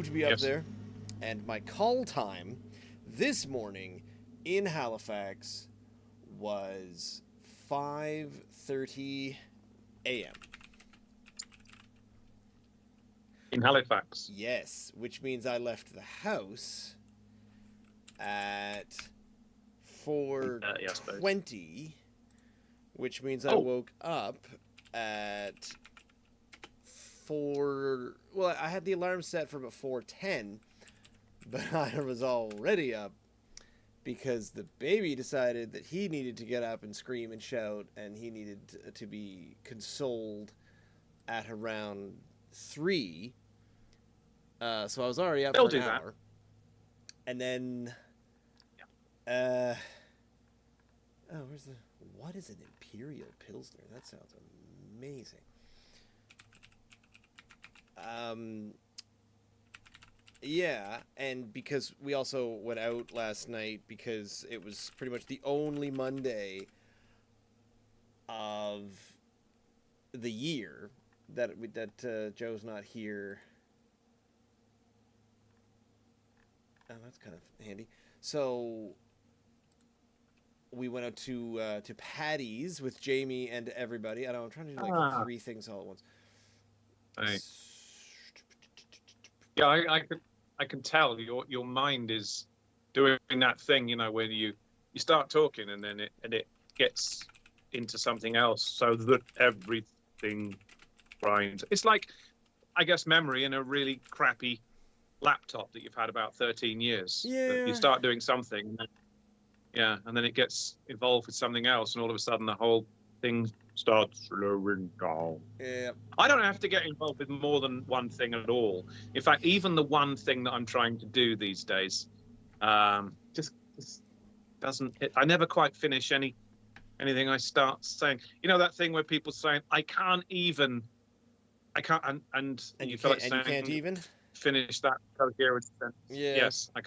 to be up there. And my call time this morning in Halifax was 5:30 a.m. In Halifax? Yes, which means I left the house at 4:20, which means I woke up at 4... Well, I had the alarm set for about 4:10, but I was already up because the baby decided that he needed to get up and scream and shout, and he needed to be consoled at around 3. So I was already up for an hour. And then... what is an Imperial Pilsner? That sounds amazing. Yeah, and because we also went out last night because it was pretty much the only Monday of the year that Joe's not here. Oh, that's kind of handy. So we went out to Patty's with Jamie and everybody. I know I'm trying to do like 3 things all at once. Yeah, I can tell your mind is doing that thing, you know, when you start talking and then it gets into something else, so that everything grinds. It's like, I guess, memory in a really crappy laptop that you've had about 13 years. Yeah. You start doing something, and then it gets involved with something else, and all of a sudden the whole thing starts slowing down. Yeah. I don't have to get involved with more than one thing at all. In fact, even the one thing that I'm trying to do these days, just doesn't. I never quite finish anything I start saying. You know that thing where people saying, I can't, and you feel like saying, you can't even finish that coherent sentence. Yeah. Yes, I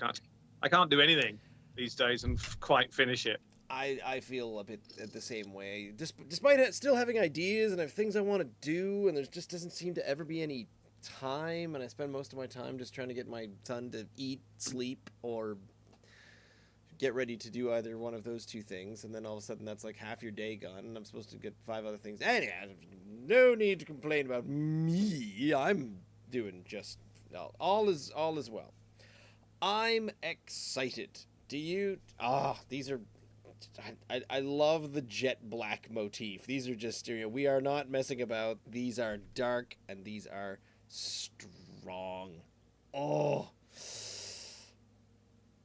can't do anything these days and quite finish it. I feel a bit the same way. Despite still having ideas and I have things I want to do, and there just doesn't seem to ever be any time, and I spend most of my time just trying to get my son to eat, sleep, or get ready to do either one of those 2 things, and then all of a sudden that's like half your day gone, and I'm supposed to get 5 other things. Anyway, no need to complain about me. I'm doing just all is well. I'm excited. Do you? These are. I love the jet black motif. These are just, we are not messing about. These are dark and these are strong. Oh.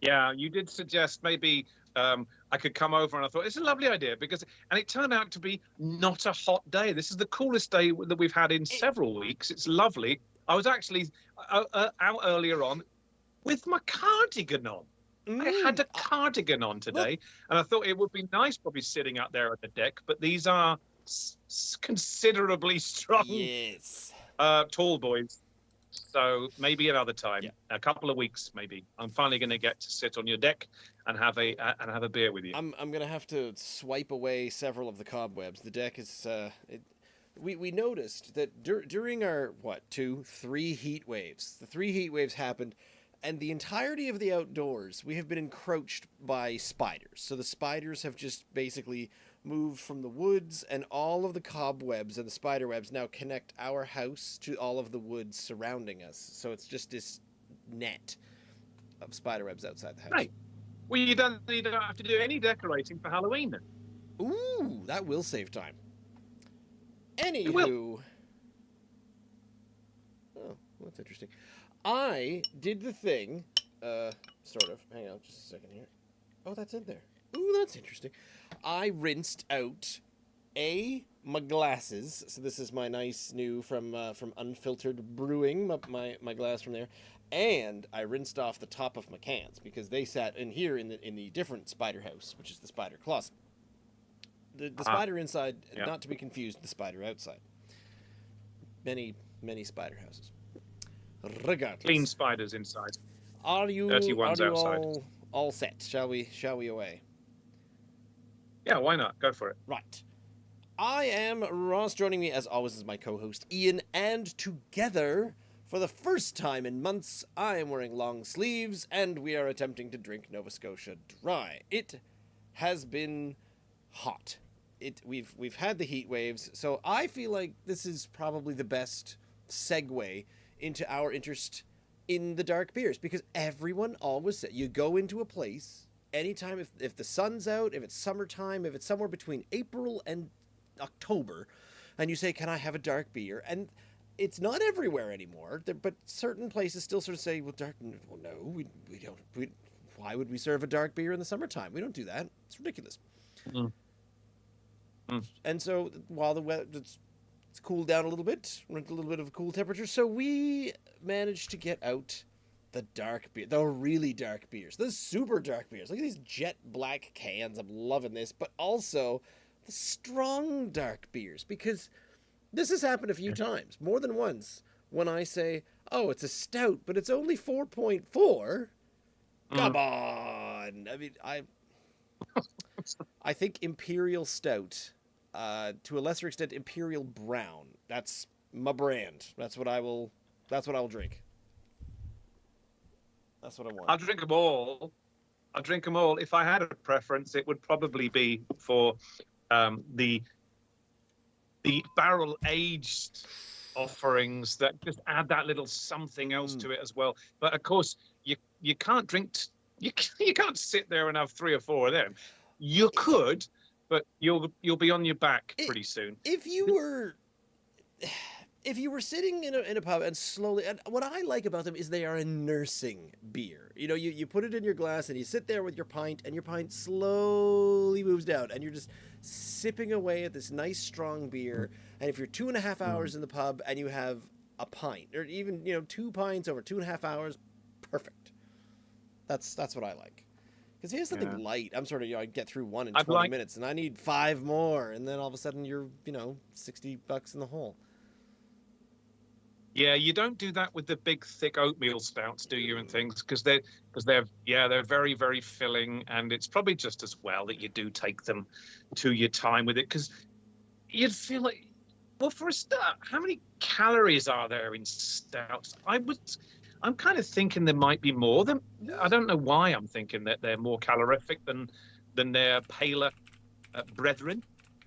Yeah, you did suggest maybe I could come over, and I thought it's a lovely idea and it turned out to be not a hot day. This is the coolest day that we've had in several weeks. It's lovely. I was actually out earlier on with my cardigan on. I had a cardigan on today, and I thought it would be nice probably sitting out there on the deck, but these are considerably strong, tall boys. So maybe another time, a couple of weeks maybe. I'm finally going to get to sit on your deck and have a beer with you. I'm going to have to swipe away several of the cobwebs. The deck is... We noticed that during our, 3 heat waves, the 3 heat waves happened, and the entirety of the outdoors, we have been encroached by spiders. So the spiders have just basically moved from the woods, and all of the cobwebs and the spider webs now connect our house to all of the woods surrounding us. So it's just this net of spider webs outside the house. Right. Well, you don't have to do any decorating for Halloween then. Ooh, that will save time. Anywho. Oh, that's interesting. I did the thing, sort of. Hang on just a second here. Oh, that's in there. Ooh, that's interesting. I rinsed out my glasses. So this is my nice new from Unfiltered Brewing, my glass from there. And I rinsed off the top of my cans because they sat in here in the different spider house, which is the spider closet. The spider inside, not to be confused with the spider outside. Many spider houses. Regardless. Clean spiders inside. Are you Dirty ones outside. all set? Shall we away? Yeah, why not? Go for it. Right. I am Ross. Joining me as always is my co-host Ian, and together For the first time in months, I am wearing long sleeves, and we are attempting to drink Nova Scotia dry. It has been hot. We've had the heat waves, so I feel like this is probably the best segue into our interest in the dark beers, because everyone always said you go into a place anytime if the sun's out, if it's summertime, if it's somewhere between April and October, and you say, "Can I have a dark beer?" And it's not everywhere anymore, but certain places still sort of say, "Well, dark. Well, no, we don't. Why would we serve a dark beer in the summertime? We don't do that. It's ridiculous." Mm. Mm. And so while the weather it's cooled down a little bit, we're at a little bit of a cool temperature, so we managed to get out the dark beer, the really dark beers, the super dark beers. Look at these jet black cans. I'm loving this, but also the strong dark beers, because this has happened a few times, more than once, when I say, "Oh, it's a stout, but it's only 4.4." Come on. I mean, I think Imperial Stout, to a lesser extent Imperial Brown, that's my brand. That's what I will drink. That's what I want. I'll drink them all. I'll drink them all. If I had a preference, it would probably be for the barrel aged offerings that just add that little something else to it as well. But of course, you can't drink. You can't sit there and have 3 or 4 of them. You could, but you'll be on your back pretty soon. If you were sitting in a pub and slowly, and what I like about them is they are a nursing beer. You know, you put it in your glass and you sit there with your pint, and your pint slowly moves down, and you're just sipping away at this nice strong beer. And if you're 2.5 hours in the pub and you have a pint, or even 2 pints over 2.5 hours, perfect. That's what I like. Because here's something light. I'm sort of, I get through one in 20 minutes, and I need 5 more, and then all of a sudden you're, $60 in the hole. Yeah, you don't do that with the big, thick oatmeal stouts, do you? And things, because they're very, very filling, and it's probably just as well that you do take them to your time with it, because you'd feel like, well, for a start, how many calories are there in stouts? I'm kind of thinking there might be more. I don't know why I'm thinking that they're more calorific than their paler brethren.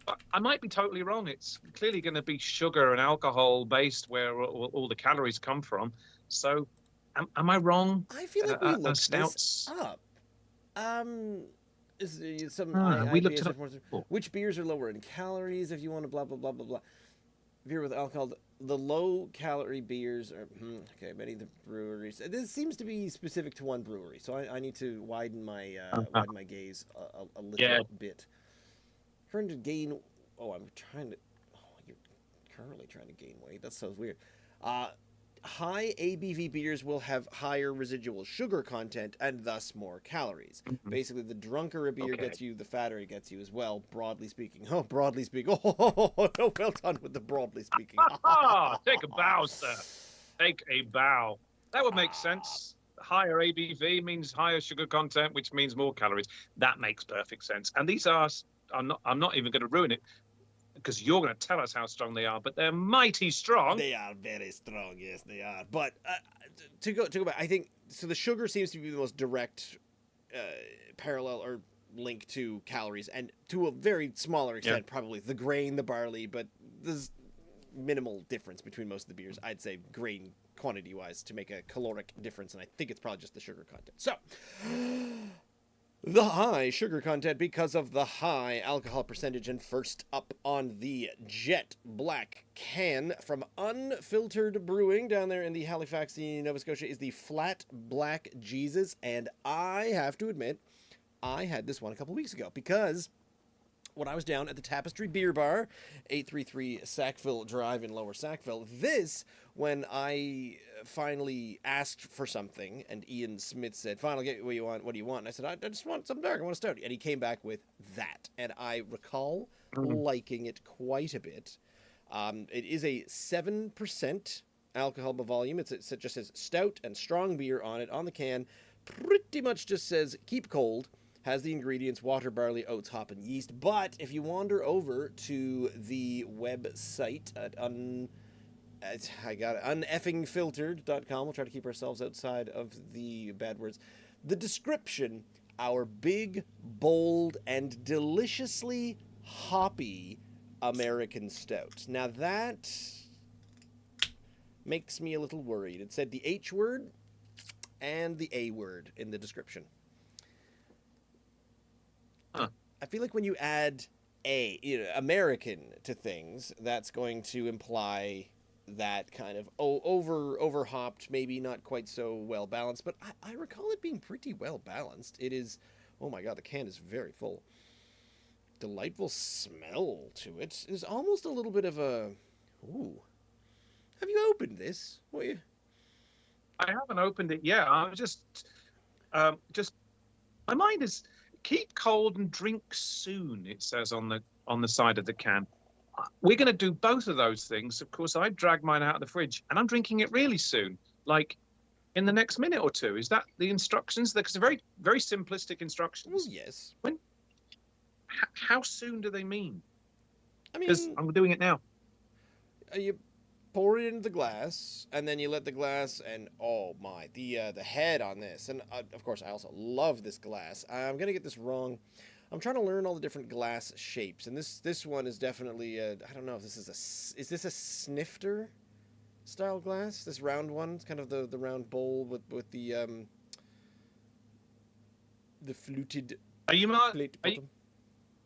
But I might be totally wrong. It's clearly going to be sugar and alcohol based where all the calories come from. So am I wrong? I feel like we looked stouts this up. We looked it up. Which beers are lower in calories if you want to blah, blah, blah, blah, blah. Beer with alcohol, the low-calorie beers are, many of the breweries. This seems to be specific to one brewery, so I need to widen my gaze a little bit. Trying to gain, you're currently trying to gain weight. That sounds weird. High ABV beers will have higher residual sugar content and thus more calories. Mm-hmm. Basically, the drunker a beer gets you, the fatter it gets you as well, broadly speaking. Oh, broadly speaking. Oh, no, well done with the broadly speaking. Take a bow, sir. Take a bow. That would make sense. Higher ABV means higher sugar content, which means more calories. That makes perfect sense. And these I'm not even going to ruin it, because you're going to tell us how strong they are, but they're mighty strong. They are very strong, yes, they are. But to go back, I think, so the sugar seems to be the most direct parallel or link to calories, and to a very smaller extent, probably the grain, the barley, but there's minimal difference between most of the beers, I'd say, grain quantity-wise, to make a caloric difference, and I think it's probably just the sugar content. So, the high sugar content because of the high alcohol percentage. And first up on the jet black can from Unfiltered Brewing down there in the Halifax, Nova Scotia, is the Flat Black Jesus. And I have to admit, I had this one a couple weeks ago, because when I was down at the Tapestry Beer Bar, 833 Sackville Drive in Lower Sackville, when I finally asked for something, and Ian Smith said, "Fine, I'll get you what you want. What do you want?" And I said, "I just want something dark. I want a stout." And he came back with that, and I recall liking it quite a bit. It is a 7% alcohol by volume. It just says stout and strong beer on it on the can. Pretty much just says keep cold. Has the ingredients: water, barley, oats, hop, and yeast. But if you wander over to the website at I got it. Uneffingfiltered.com. We'll try to keep ourselves outside of the bad words. The description: our big, bold, and deliciously hoppy American stout. Now that makes me a little worried. It said the H word and the A word in the description. Huh. I feel like when you add American to things, that's going to imply that kind of over hopped, maybe not quite so well balanced. But I recall it being pretty well balanced. It is. Oh my god, the can is very full. Delightful smell to it. There's almost a little bit of a. Ooh. Have you opened this? What you? I haven't opened it yet. I'm just my mind is keep cold and drink soon. It says on the side of the can. We're going to do both of those things. Of course, I dragged mine out of the fridge, and I'm drinking it really soon, like in the next minute or two. Is that the instructions? Because they're very, very simplistic instructions. Well, yes. How soon do they mean? I mean, Because I'm doing it now. You pour it into the glass, and then you let the glass, and oh my, the head on this, and of course I also love this glass. I'm gonna get this wrong. I'm trying to learn all the different glass shapes, and this one is definitely I don't know if this is this a snifter style glass? This round one, it's kind of the round bowl with the fluted plate bottom.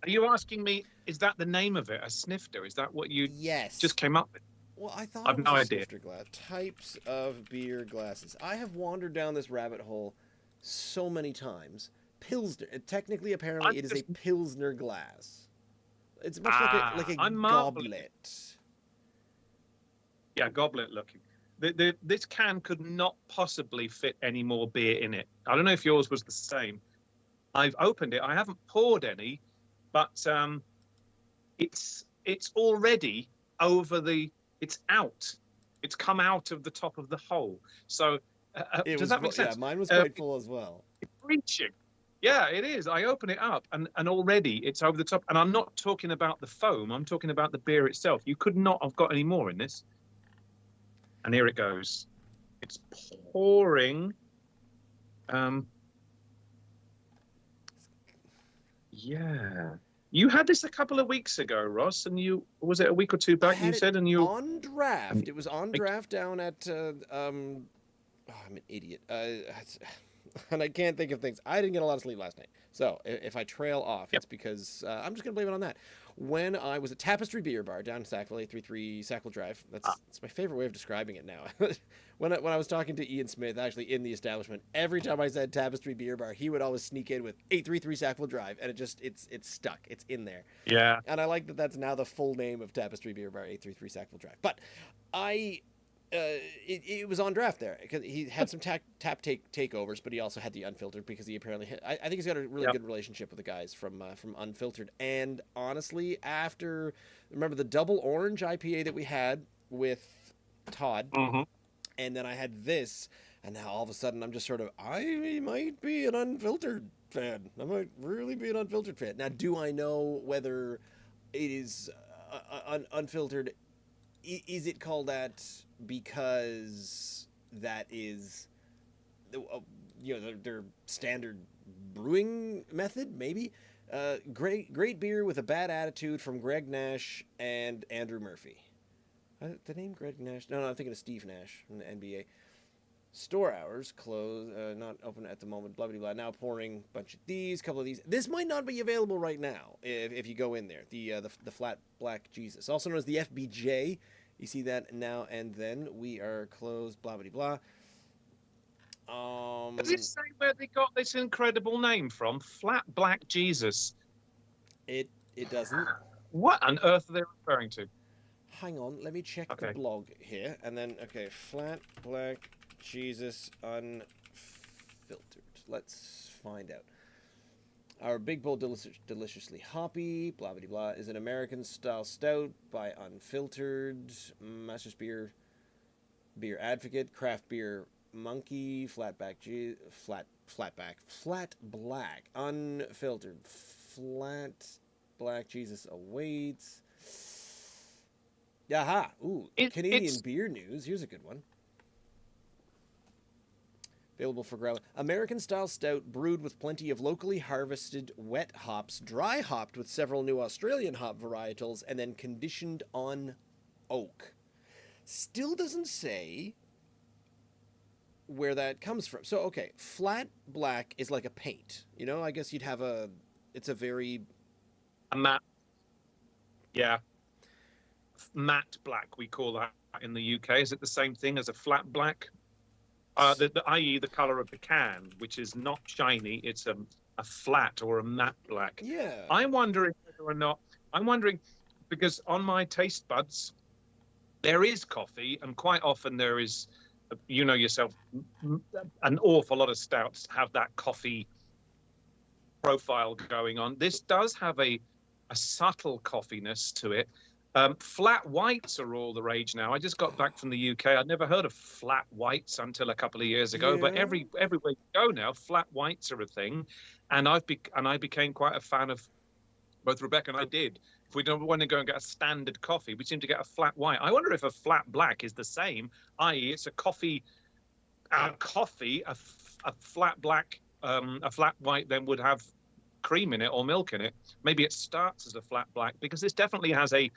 Are you asking me? Is that the name of it? A snifter? Is that what you Yes. just came up with? Well, I thought I've it was no a idea. snifter glass. Types of beer glasses. I have wandered down this rabbit hole so many times. Pilsner. Technically, apparently, it is a Pilsner glass. It's much like a I'm marveling. goblet. Yeah, goblet looking. This can could not possibly fit any more beer in it. I don't know if yours was the same. I've opened it. I haven't poured any, but it's already over the. It's out. It's come out of the top of the hole. So does that make sense? Yeah, mine was quite full as well. It's reaching. Yeah, it is. I open it up and already it's over the top. And I'm not talking about the foam. I'm talking about the beer itself. You could not have got any more in this. And here it goes. It's pouring. Yeah. You had this a couple of weeks ago, Ross, and was it a week or two back? You said, and you on draft. It was on draft down at. I'm an idiot. And I can't think of things. I didn't get a lot of sleep last night, so if I trail off, it's because I'm just gonna blame it on that. When I was at Tapestry Beer Bar down in Sackville, 833 Sackville Drive. That's my favorite way of describing it now. when I was talking to Ian Smith, actually in the establishment, every time I said Tapestry Beer Bar, he would always sneak in with 833 Sackville Drive, and it's stuck. It's in there. Yeah. And I like that that's now the full name of Tapestry Beer Bar, 833 Sackville Drive. But it was on draft there because he had some tap takeovers, but he also had the Unfiltered because he apparently I think he's got a really good relationship with the guys from Unfiltered. And honestly, after remember the double orange IPA that we had with Todd, and then I had this, and now all of a sudden I'm just sort of I might be an Unfiltered fan. I might really be an Unfiltered fan. Now, do I know whether it is Unfiltered? Is it called that because that is, their standard brewing method? Maybe. Great beer with a bad attitude from Greg Nash and Andrew Murphy. The name Greg Nash? No, I'm thinking of Steve Nash from the NBA. Store hours closed, not open at the moment. Blah blah blah. Now pouring a bunch of these, couple of these. This might not be available right now if you go in there. The flat black Jesus, also known as the FBJ. You see that now and then. We are closed. Blah blah blah. Does it say where they got this incredible name from? Flat Black Jesus. It doesn't. What on earth are they referring to? Hang on, let me check the blog here, and then Flat Black Jesus Unfiltered. Let's find out. Our Big Bold Deliciously Hoppy, blah, blah, blah, is an American-style stout by Unfiltered, Master's Beer Advocate, Craft Beer Monkey, Flat Black, Unfiltered, Flat Black Jesus awaits. Aha. Ooh, Canadian It's beer news. Here's a good one. Available for growing. American style stout brewed with plenty of locally harvested wet hops, dry hopped with several new Australian hop varietals, and then conditioned on oak. Still doesn't say where that comes from. So, okay, flat black is like a paint. You know, I guess you'd have a. It's a very. a matte, yeah, matte black. We call that in the UK. Is it the same thing as a flat black? I.e., the color of the can, which is not shiny. It's a flat or a matte black. Yeah. I'm wondering whether or not. I'm wondering because on my taste buds, there is coffee, and quite often there is, you know yourself, an awful lot of stouts have that coffee profile going on. This does have a subtle coffeeness to it. Flat whites are all the rage now. I just got back from the UK. I'd never heard of flat whites until a couple of years ago. But Yeah. everywhere you go now, flat whites are a thing, and I became quite a fan of both Rebecca and I did. If we don't want to go and get a standard coffee, we seem to get a flat white. I wonder if a flat black is the same, i.e., it's a coffee, a flat black, a flat white then would have cream in it or milk in it. Maybe it starts as a flat black because this definitely has a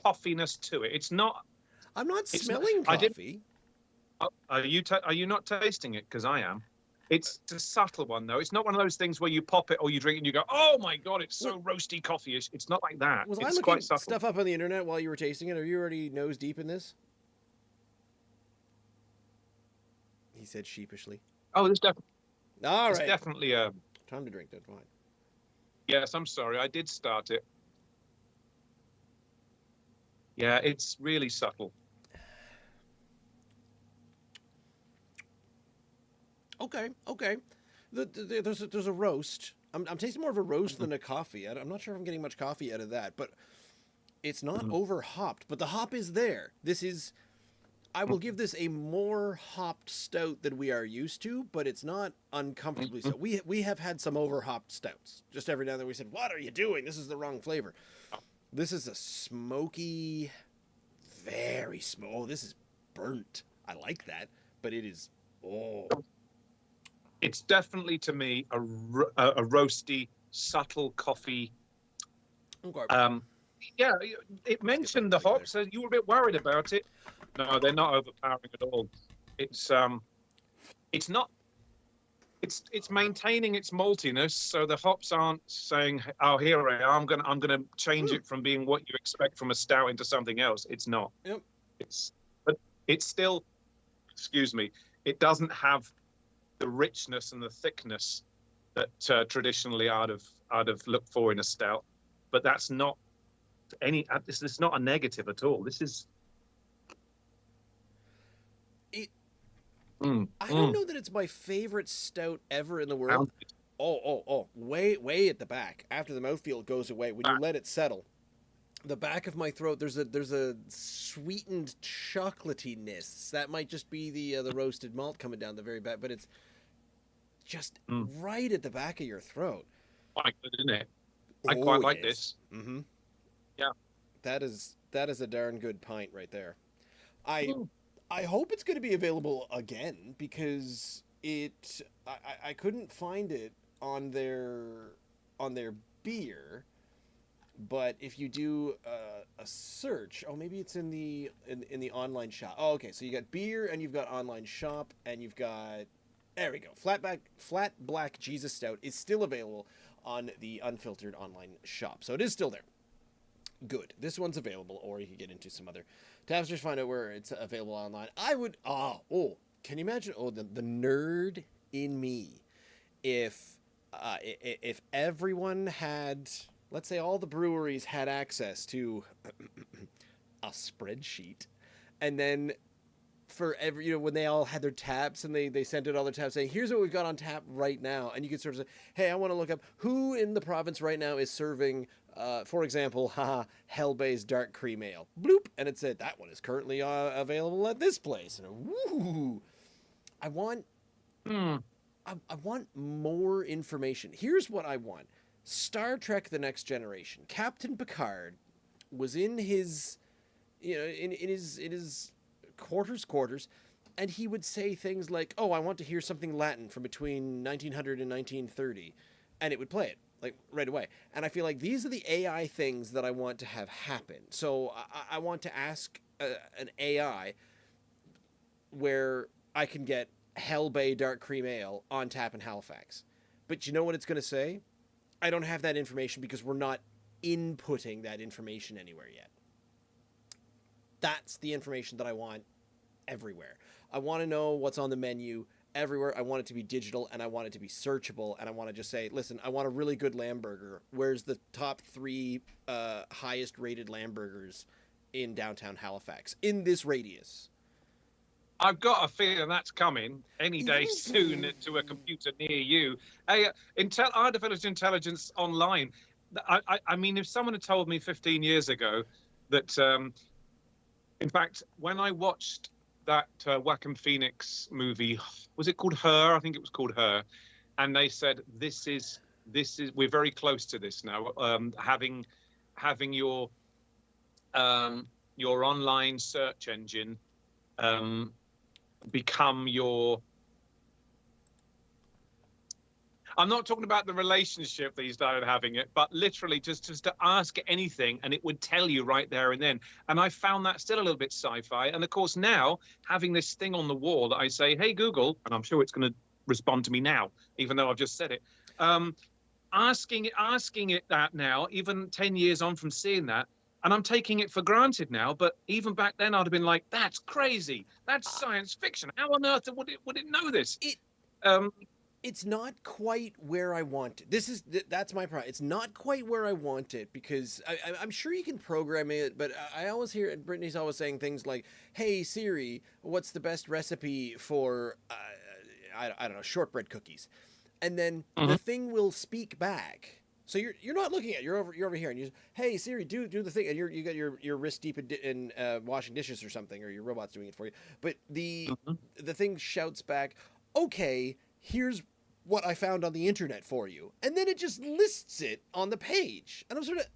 coffeeness to it. It's not. I'm not It's smelling I didn't- coffee. Are you not tasting it? Because I am. It's a subtle one though. It's not one of those things where you pop it or you drink it and you go, "Oh my god, it's so roasty coffee-ish." It's not like that. Was I It's looking quite subtle. stuff up on the internet while you were tasting it? Are you already nose deep in this? He said sheepishly. Oh, there's All right. definitely a. Time to drink that wine. Yes, I'm sorry. I did start it. Yeah, it's really subtle. Okay. There's a roast. I'm tasting more of a roast than a coffee. I'm not sure if I'm getting much coffee out of that, but it's not over hopped. But the hop is there. This is. I will give this a more hopped stout than we are used to, but it's not uncomfortably so. We have had some over hopped stouts. Just every now and then we said, "What are you doing? This is the wrong flavor." This is a smoky, very smoky. Oh, this is burnt. I like that, but it is. Oh. It's definitely to me a roasty, subtle coffee. Okay. Yeah, it mentioned the hops. So you were a bit worried about it. No, they're not overpowering at all. It's not. It's maintaining its maltiness, so the hops aren't saying, "Oh, here I am. I'm gonna change it from being what you expect from a stout into something else." It's not. Yep. But it's still. Excuse me. It doesn't have the richness and the thickness that traditionally I'd have looked for in a stout. But that's not any. This is not a negative at all. This is. I don't know that it's my favorite stout ever in the world. Oh, way at the back. After the mouthfeel goes away, when you let it settle, the back of my throat, there's a sweetened chocolatiness. That might just be the roasted malt coming down the very back, but it's just right at the back of your throat. Quite good, isn't it? I quite like yes. this. Mm-hmm. Yeah. That is a darn good pint right there. I hope it's going to be available again because I couldn't find it on their beer, but if you do a search, maybe it's in the online shop. Oh, okay. So you got beer and you've got online shop and you've got, there we go. Flat Black Jesus Stout is still available on the Unfiltered online shop. So it is still there. Good. This one's available, or you can get into some other tabs. Just find out where it's available online. I would. Can you imagine? The nerd in me. If everyone had, let's say, all the breweries had access to a spreadsheet, and then for every, when they all had their taps and they sent out all their taps saying, here's what we've got on tap right now, and you could sort of say, hey, I want to look up who in the province right now is serving. For example, Hellbay's Dark Cream Ale. Bloop. And it said, that one is currently available at this place. And woo! I want more information. Here's what I want. Star Trek The Next Generation. Captain Picard was in his in his quarters, and he would say things like, "Oh, I want to hear something Latin from between 1900 and 1930," and it would play it like right away. And I feel like these are the AI things that I want to have happen. So I want to ask an AI where I can get Hell Bay Dark Cream Ale on tap in Halifax. But you know what it's going to say? I don't have that information because we're not inputting that information anywhere yet. That's the information that I want everywhere. I want to know what's on the menu everywhere. I want it to be digital, and I want it to be searchable, and I want to just say, listen, I want a really good lamb burger. Where's the top 3 highest rated lamb burgers in downtown Halifax in this radius? I've got a feeling that's coming any day soon to a computer near you. Hey, artificial intelligence online. I mean, if someone had told me 15 years ago that, in fact, when I watched that Joaquin Phoenix movie, was it called Her? I think it was called Her. And they said, this is, we're very close to this now. Having your online search engine, become your, I'm not talking about the relationship that you started having it, but literally just to ask anything and it would tell you right there and then. And I found that still a little bit sci-fi. And of course now having this thing on the wall that I say, hey Google, and I'm sure it's going to respond to me now, even though I've just said it, asking it that now, even 10 years on from seeing that, and I'm taking it for granted now, but even back then I'd have been like, that's crazy. That's science fiction. How on earth would it know this? It's not quite where I want it. That's my problem. It's not quite where I want it because I'm sure you can program it, but I always hear, and Brittany's always saying things like, hey Siri, what's the best recipe for, I don't know, shortbread cookies? And then the thing will speak back. So you're not looking at it. You're over here, and you, hey Siri, do the thing, and you got your wrist deep in washing dishes or something, or your robot's doing it for you. But the thing shouts back, okay, here's what I found on the internet for you, and then it just lists it on the page, and I'm sort of,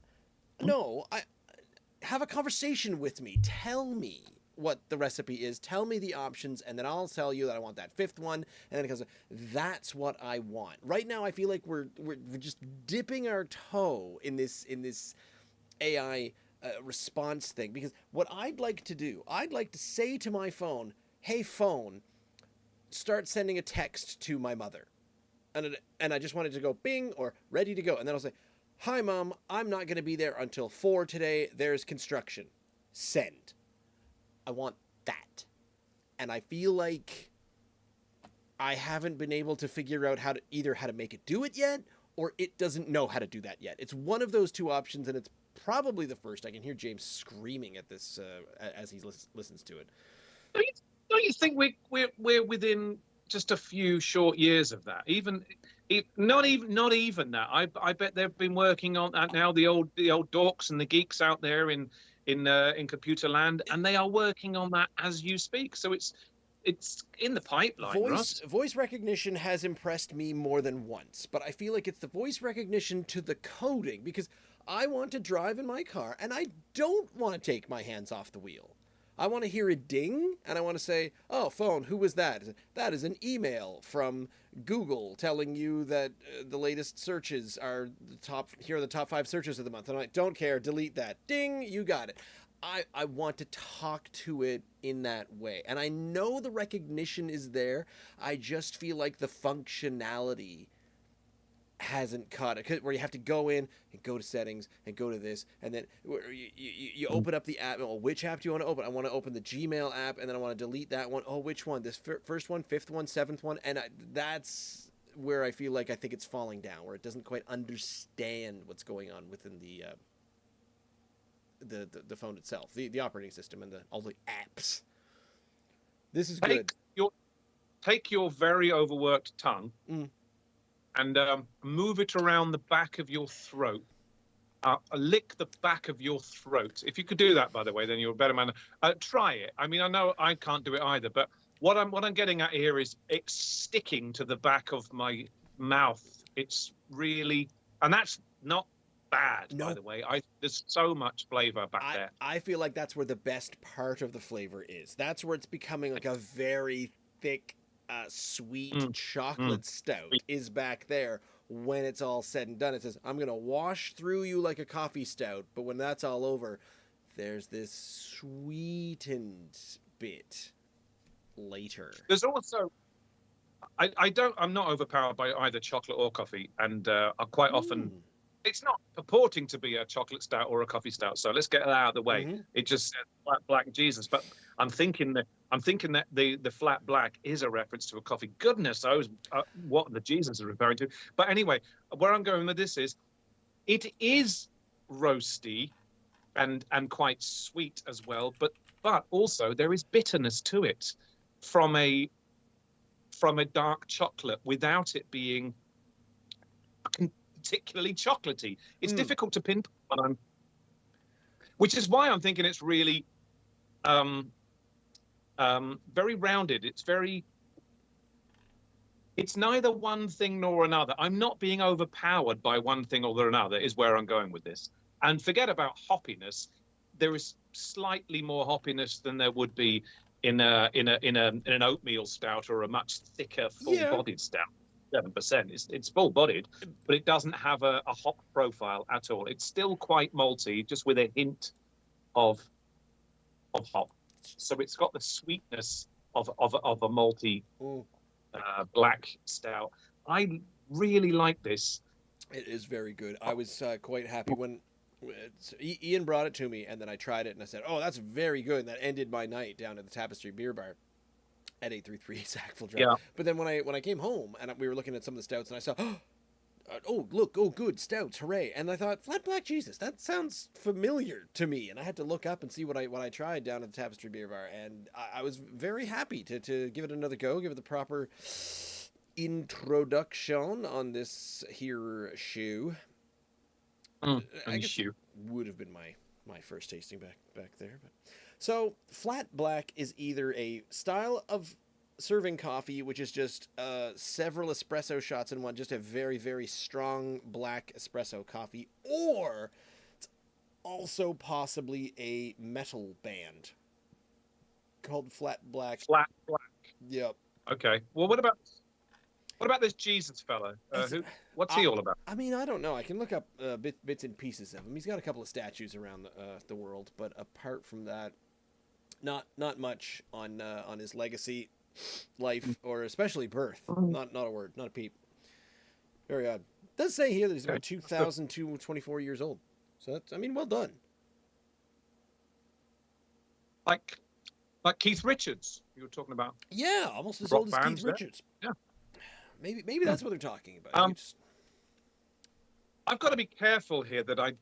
no, I have a conversation with me. Tell me what the recipe is. Tell me the options, and then I'll tell you that I want that 5th one, and then it goes, that's what I want. Right now, I feel like we're just dipping our toe in this AI response thing, because what I'd like to do, I'd like to say to my phone, hey phone, start sending a text to my mother, and I just want it to go bing or ready to go, and then I'll say, hi mom, I'm not going to be there until 4 today. There's construction. Send. I want that. And I feel like I haven't been able to figure out how to make it do it yet, or it doesn't know how to do that yet. It's one of those 2 options, and it's probably the first. I can hear James screaming at this as he listens to it. Don't you think we're within just a few short years of that? Not even that. I bet they've been working on that now. The old dorks and the geeks out there in computer land, and they are working on that as you speak. So it's in the pipeline. Voice recognition has impressed me more than once, but I feel like it's the voice recognition to the coding, because I want to drive in my car and I don't want to take my hands off the wheel. I want to hear a ding, and I want to say, oh, phone, who was that? That is an email from Google telling you that the latest searches are here are the top 5 searches of the month. And I'm like, don't care, delete that. Ding, you got it. I want to talk to it in that way. And I know the recognition is there. I just feel like the functionality hasn't caught it, where you have to go in and go to settings and go to this, and then you open up the app. Oh, which app do you want to open? I want to open the Gmail app, and then I want to delete that one. Oh, which one? This first one, 5th one, 7th one? And that's where I feel like I think it's falling down, where it doesn't quite understand what's going on within the phone itself, the operating system, and all the apps. This is good. Take your very overworked tongue and move it around the back of your throat. Lick the back of your throat. If you could do that, by the way, then you're a better man. Try it. I mean, I know I can't do it either, but what I'm getting at here is it's sticking to the back of my mouth. It's really, and that's not bad, No. by the way. There's so much flavor back there. I feel like that's where the best part of the flavor is. That's where it's becoming like a very thick, sweet chocolate stout is back there. When it's all said and done, it says, I'm going to wash through you like a coffee stout. But when that's all over, there's this sweetened bit later. There's also, I'm not overpowered by either chocolate or coffee. And I quite often, it's not purporting to be a chocolate stout or a coffee stout. So let's get that out of the way. It just says flat black Jesus. But I'm thinking that the flat black is a reference to a coffee. Goodness knows what the Jesus is referring to. But anyway, where I'm going with this is, it is roasty and quite sweet as well. But also there is bitterness to it from a dark chocolate without it being particularly chocolatey. It's difficult to pinpoint, which is why I'm thinking it's really very rounded. It's neither one thing nor another. I'm not being overpowered by one thing or another is where I'm going with this. And forget about hoppiness. There is slightly more hoppiness than there would be in an oatmeal stout or a much thicker, full-bodied stout. 7%. It's full-bodied, but it doesn't have a hop profile at all. It's still quite malty, just with a hint of hop. So it's got the sweetness of a malty black stout. I really like this. It is very good. I was quite happy when Ian brought it to me, and then I tried it, and I said, "Oh, that's very good." And that ended my night down at the Tapestry Beer Bar at 833 Sackville Drive. Yeah. But then when I came home and we were looking at some of the stouts, and I saw, oh look, oh good stouts, hooray! And I thought, flat black Jesus, that sounds familiar to me. And I had to look up and see what I tried down at the Tapestry Beer Bar, and I was very happy to give it another go, give it the proper introduction on this here shoe. I guess it would have been my first tasting back there. But so flat black is either a style of serving coffee, which is just several espresso shots in one, just a very, very strong black espresso coffee, or it's also possibly a metal band called Flat Black. Flat Black. Yep. Okay. Well, what about this Jesus fellow? What's he all about? I mean, I don't know. I can look up bits and pieces of him. He's got a couple of statues around the world, but apart from that, not much on his legacy, life, or especially birth. Not a word, not a peep. Very odd. It does say here that he's about 2,224 years old. So that's, I mean, well done. Like Keith Richards, you were talking about. Yeah, almost as rock old as Keith Richards. Yeah. Maybe that's what they're talking about. I've got to be careful here that I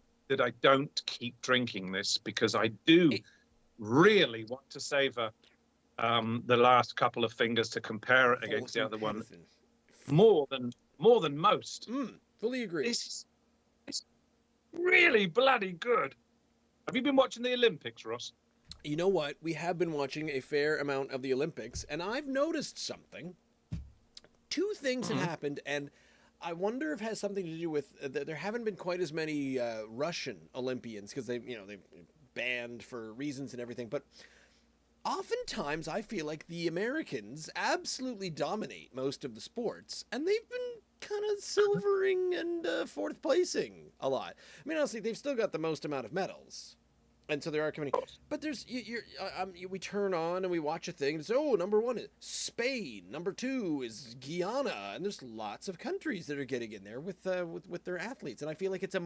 don't keep drinking this, because I do really want to savor the last couple of fingers to compare it against the other one more than most. Fully agree. It's really bloody good. Have you been watching the Olympics, Ross? You know what? We have been watching a fair amount of the Olympics, and I've noticed something. Two things have happened, and I wonder if it has something to do with there haven't been quite as many Russian Olympians, because they banned for reasons and everything. But oftentimes, I feel like the Americans absolutely dominate most of the sports, and they've been kind of silvering and fourth placing a lot. I mean, honestly, they've still got the most amount of medals. And so there are coming, but there's we turn on and we watch a thing. And it's number one is Spain, number two is Guyana, and there's lots of countries that are getting in there with their athletes. And I feel like it's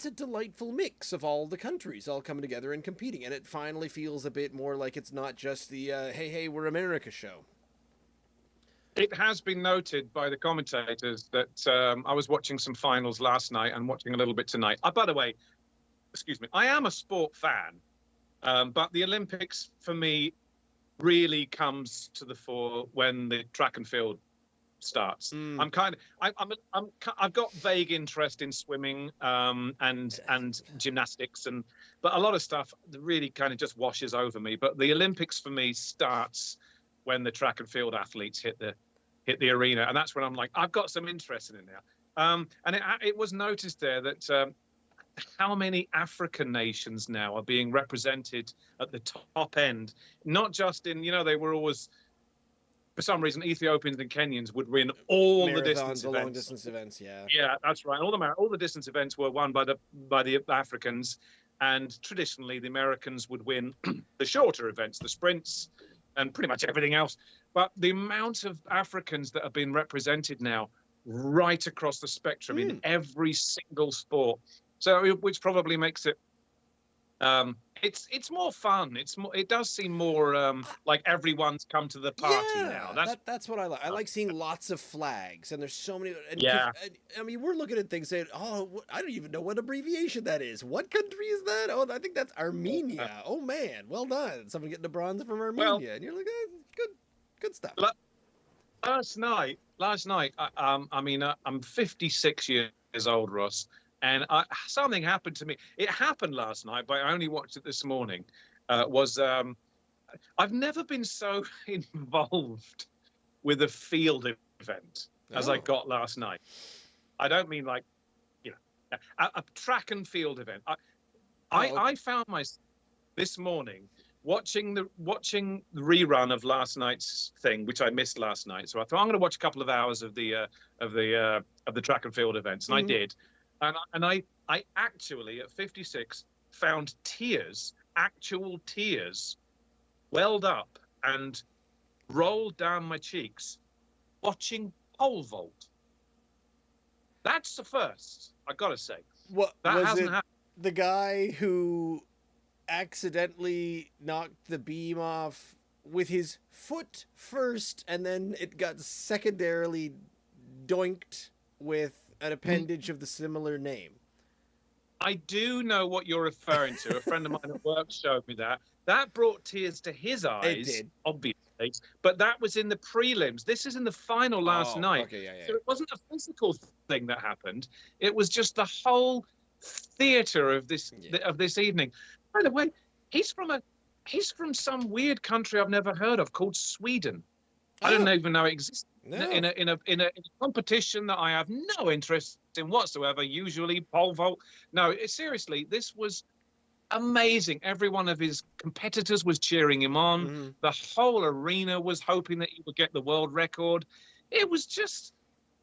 a delightful mix of all the countries all coming together and competing, and it finally feels a bit more like it's not just the hey we're America show. It has been noted by the commentators that I was watching some finals last night and watching a little bit tonight. By the way, excuse me, I am a sport fan, but the Olympics for me really comes to the fore when the track and field starts. I've got vague interest in swimming and gymnastics, but a lot of stuff really kind of just washes over me. But the Olympics for me starts when the track and field athletes hit the arena, and that's when I'm like, I've got some interest in it now. And it was noticed there that how many African nations now are being represented at the top end, not just in, they were always, for some reason, Ethiopians and Kenyans would win all the distance the events. long distance events, yeah. Yeah, that's right. All the distance events were won by the Africans, and traditionally the Americans would win the shorter events, the sprints, and pretty much everything else. But the amount of Africans that have been represented now, right across the spectrum in every single sport, so which probably makes it it's more fun. It does seem more like everyone's come to the party now. That's what I like. I like seeing lots of flags, and there's so many. And yeah. I mean, we're looking at things saying, "Oh, I don't even know what abbreviation that is. What country is that? Oh, I think that's Armenia. Oh man, well done. Someone getting a bronze from Armenia." And you're like, good stuff. Last night, I mean, I'm 56 years old, Ross. And something happened to me. It happened last night, but I only watched it this morning. I've never been so involved with a field event as I got last night. I don't mean like, a track and field event. I found myself this morning watching the rerun of last night's thing, which I missed last night. So I thought I'm going to watch a couple of hours of the track and field events, and I did. And I actually, at 56, found actual tears, welled up and rolled down my cheeks watching pole vault. That's the first, I gotta say. What that was hasn't it? happened. The guy who accidentally knocked the beam off with his foot first, and then it got secondarily doinked with an appendage of the similar name. I do know what you're referring to. A friend of mine at work showed me that. That brought tears to his eyes. It did. Obviously. But that was in the prelims. This is in the final last night. Okay, yeah. So it wasn't a physical thing that happened. It was just the whole theater of this evening. By the way, he's from some weird country I've never heard of called Sweden. I don't even know it exists. No. In a competition that I have no interest in whatsoever, usually pole vault. No, seriously, this was amazing. Every one of his competitors was cheering him on. The whole arena was hoping that he would get the world record. It was just,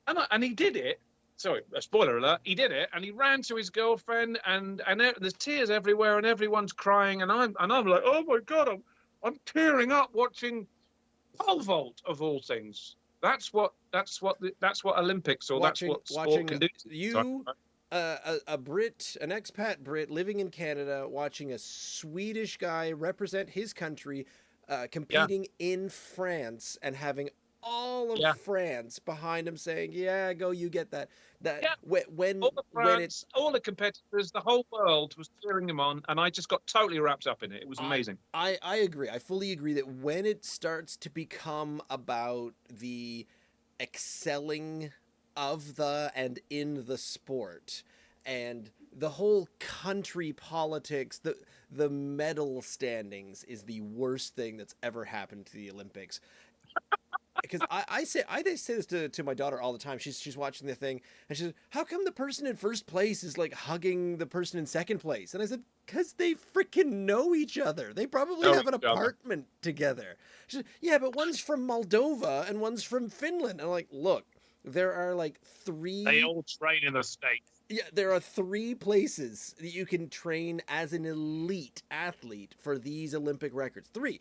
and he did it. Sorry, a spoiler alert. He did it, and he ran to his girlfriend, and there's tears everywhere, and everyone's crying, and I'm like, oh my God, I'm tearing up watching pole vault of all things. That's what Olympics or that's what sport can do. You, a Brit, an expat Brit living in Canada, watching a Swedish guy represent his country, competing in France, and having all of France behind him saying, "Yeah, go, you get that." When all the competitors, the whole world was cheering him on, and I just got totally wrapped up in it. It was amazing. I agree. I fully agree that when it starts to become about the excelling of the and in the sport, and the whole country politics, the medal standings is the worst thing that's ever happened to the Olympics. Because I say this to my daughter all the time. She's watching the thing, and she says, "How come the person in first place is like hugging the person in second place?" And I said, "Because they freaking know each other. They probably have an apartment together." She said, "Yeah, but one's from Moldova and one's from Finland." And I'm like, "Look, there are like 3. They all train in the States. Yeah, there are 3 places that you can train as an elite athlete for these Olympic records. 3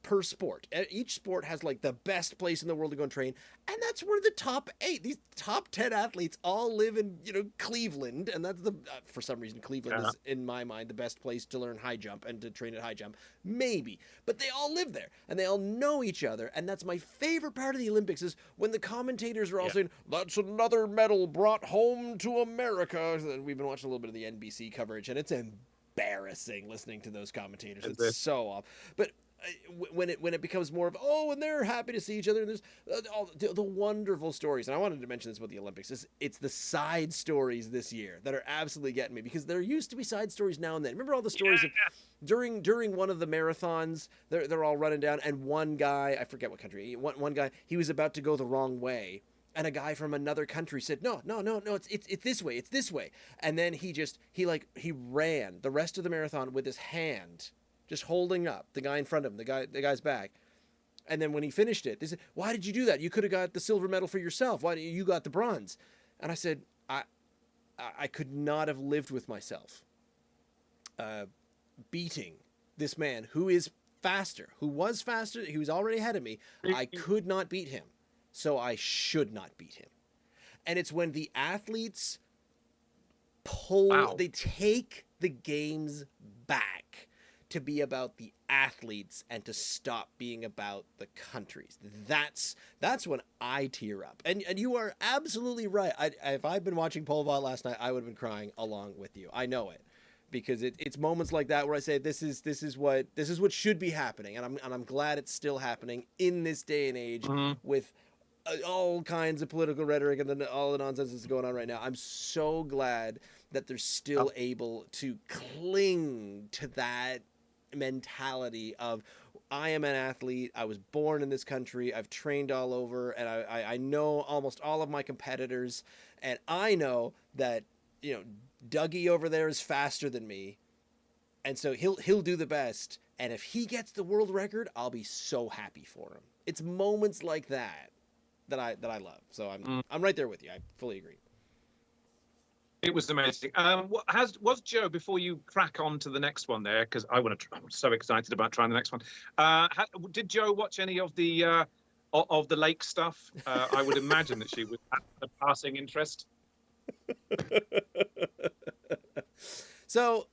per sport. Each sport has like the best place in the world to go and train, and that's where the top 8, these top 10 athletes all live in, Cleveland, and that's the for some reason Cleveland is in my mind the best place to learn high jump and to train at high jump. Maybe, but they all live there and they all know each other, and that's my favorite part of the Olympics is when the commentators are all saying, "That's another medal brought home to America." We've been watching a little bit of the NBC coverage, and it's embarrassing listening to those commentators. It's so off. But when it becomes more of, and they're happy to see each other, and there's all the wonderful stories. And I wanted to mention this about the Olympics. It's the side stories this year that are absolutely getting me, because there used to be side stories now and then. Remember all the stories of during one of the marathons, they're all running down, and one guy, I forget what country, one guy, he was about to go the wrong way, and a guy from another country said, no, no, no, no, it's this way, it's this way. And then he ran the rest of the marathon with his hand just holding up the guy in front of him, the guy's back. And then when he finished it, they said, why did you do that? You could have got the silver medal for yourself. Why you got the bronze? And I said, I could not have lived with myself beating this man who was faster, he was already ahead of me. I could not beat him, so I should not beat him. And it's when the athletes they take the games back to be about the athletes and to stop being about the countries. That's when I tear up. And you are absolutely right. If I'd been watching pole vault last night, I would have been crying along with you. I know it, because it's moments like that where I say this is what should be happening, and I'm glad it's still happening in this day and age with all kinds of political rhetoric and all the nonsense that's going on right now. I'm so glad that they're still able to cling to that mentality of, I am an athlete, I was born in this country, I've trained all over, and I know almost all of my competitors, and I know that, you know, Dougie over there is faster than me, and so he'll do the best, and if he gets the world record, I'll be so happy for him. It's moments like that I love. So I'm right there with you. I fully agree. It was amazing. Was Joe, before you crack on to the next one there, because I'm so excited about trying the next one. Did Joe watch any of the lake stuff? I would imagine that she would have a passing interest. So,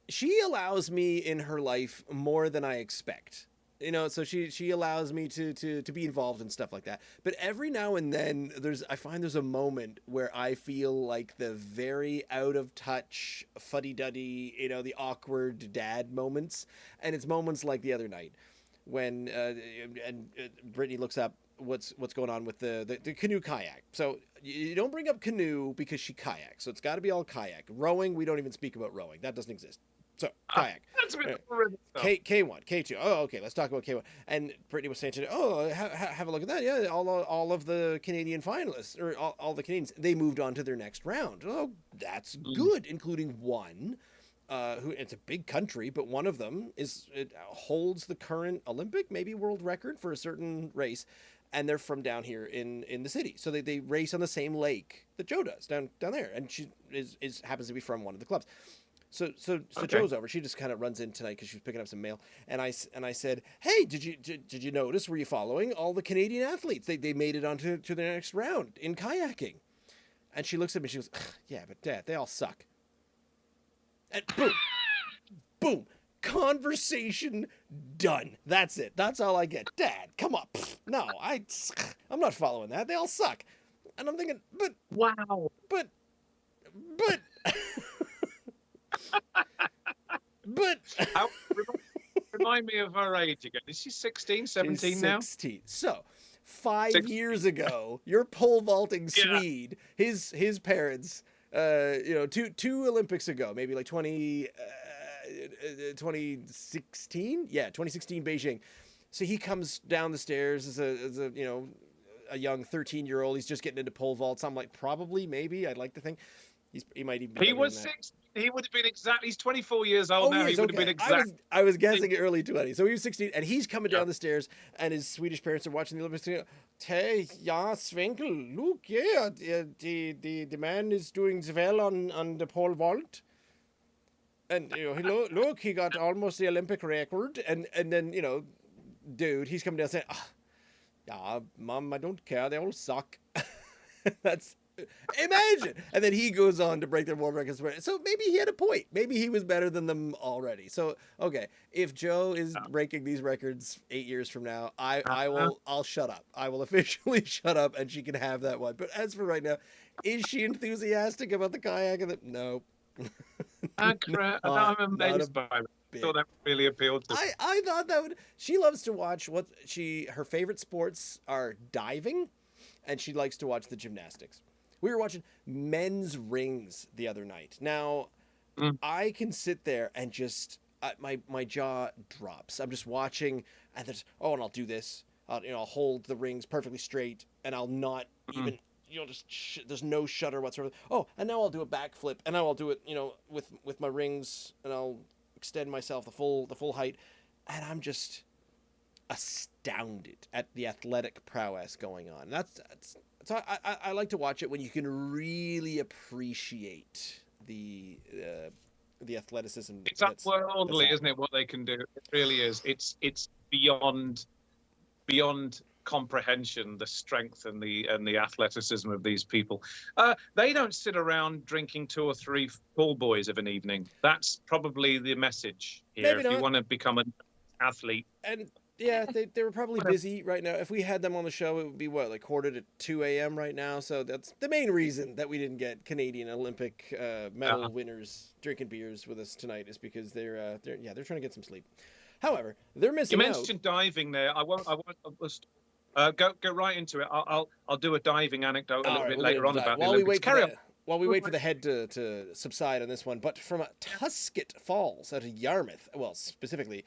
she allows me in her life more than I expect. You know, so she allows me to be involved in stuff like that. But every now and then I find there's a moment where I feel like the very out of touch, fuddy-duddy, you know, the awkward dad moments. And it's moments like the other night when Brittany looks up what's going on with the canoe kayak. So you don't bring up canoe because she kayaks. So it's got to be all kayak. Rowing, we don't even speak about rowing. That doesn't exist. So kayak. That's K1, K2. Oh, okay. Let's talk about K1. And Brittany was saying today, have a look at that. Yeah, all of the Canadian finalists, or all the Canadians, they moved on to their next round. Oh, that's good, including one who, it's a big country, but one of them holds the current Olympic, maybe world record for a certain race, and they're from down here in the city. So they race on the same lake that Joe does down there, and she happens to be from one of the clubs. So okay. Joe's over. She just kind of runs in tonight because she was picking up some mail. And I said, hey, did you notice? Were you following all the Canadian athletes? They made it onto the next round in kayaking. And she looks at me. She goes, yeah, but Dad, they all suck. And boom, boom, conversation done. That's it. That's all I get. Dad, come on. No, I'm not following that. They all suck. And I'm thinking, but wow, but. But remind me of her age again. Is she 16, 17 now? 16. So 5 years ago, your pole vaulting Swede, his parents, two Olympics ago, maybe like 2016. Yeah, 2016 Beijing. So he comes down the stairs as a young 13-year-old. He's just getting into pole vaults. I'm like, probably, maybe. I'd like to think. He might even. He was 6. He would have been exactly. He's 24 years old now. He would have been exactly. I was guessing early 20s. So he was 16, and he's coming down the stairs, and his Swedish parents are watching the Olympics. Hey, ja, Svenkel, look, yeah, the man is doing well on the pole vault, and look, he got almost the Olympic record, and then dude, he's coming down saying, yeah, Mom, I don't care, they all suck. That's. Imagine. And then he goes on to break their world records. So maybe he had a point. Maybe he was better than them already. So, okay, if Joe is breaking these records 8 years from now, I'll shut up. I will officially shut up, and she can have that one. But as for right now, is she enthusiastic about the kayak? No. I'm amazed by it. I thought that really appealed to her. I thought that would. She loves to watch her favorite sports are diving, and she likes to watch the gymnastics. We were watching men's rings the other night. Now, I can sit there and just my jaw drops. I'm just watching, and and I'll do this, I'll hold the rings perfectly straight, and I'll not even there's no shudder whatsoever. Oh, and now I'll do a backflip, and now I'll do it with my rings, and I'll extend myself the full height, and I'm just astounded at the athletic prowess going on. So I like to watch it when you can really appreciate the athleticism. It's unworldly, isn't it? What they can do, it really is. It's beyond comprehension, the strength and the athleticism of these people. They don't sit around drinking 2 or 3 pool boys of an evening. That's probably the message here. If you want to become an athlete. And yeah, they were probably busy right now. If we had them on the show, it would be like quarter to 2 a.m. right now. So that's the main reason that we didn't get Canadian Olympic medal winners drinking beers with us tonight, is because they're trying to get some sleep. However, they're missing out. You mentioned diving there. I won't go right into it. I'll do a diving anecdote a little bit later on about the Olympics. While we wait for the head to subside on this one, but from Tusket Falls out of Yarmouth, well, specifically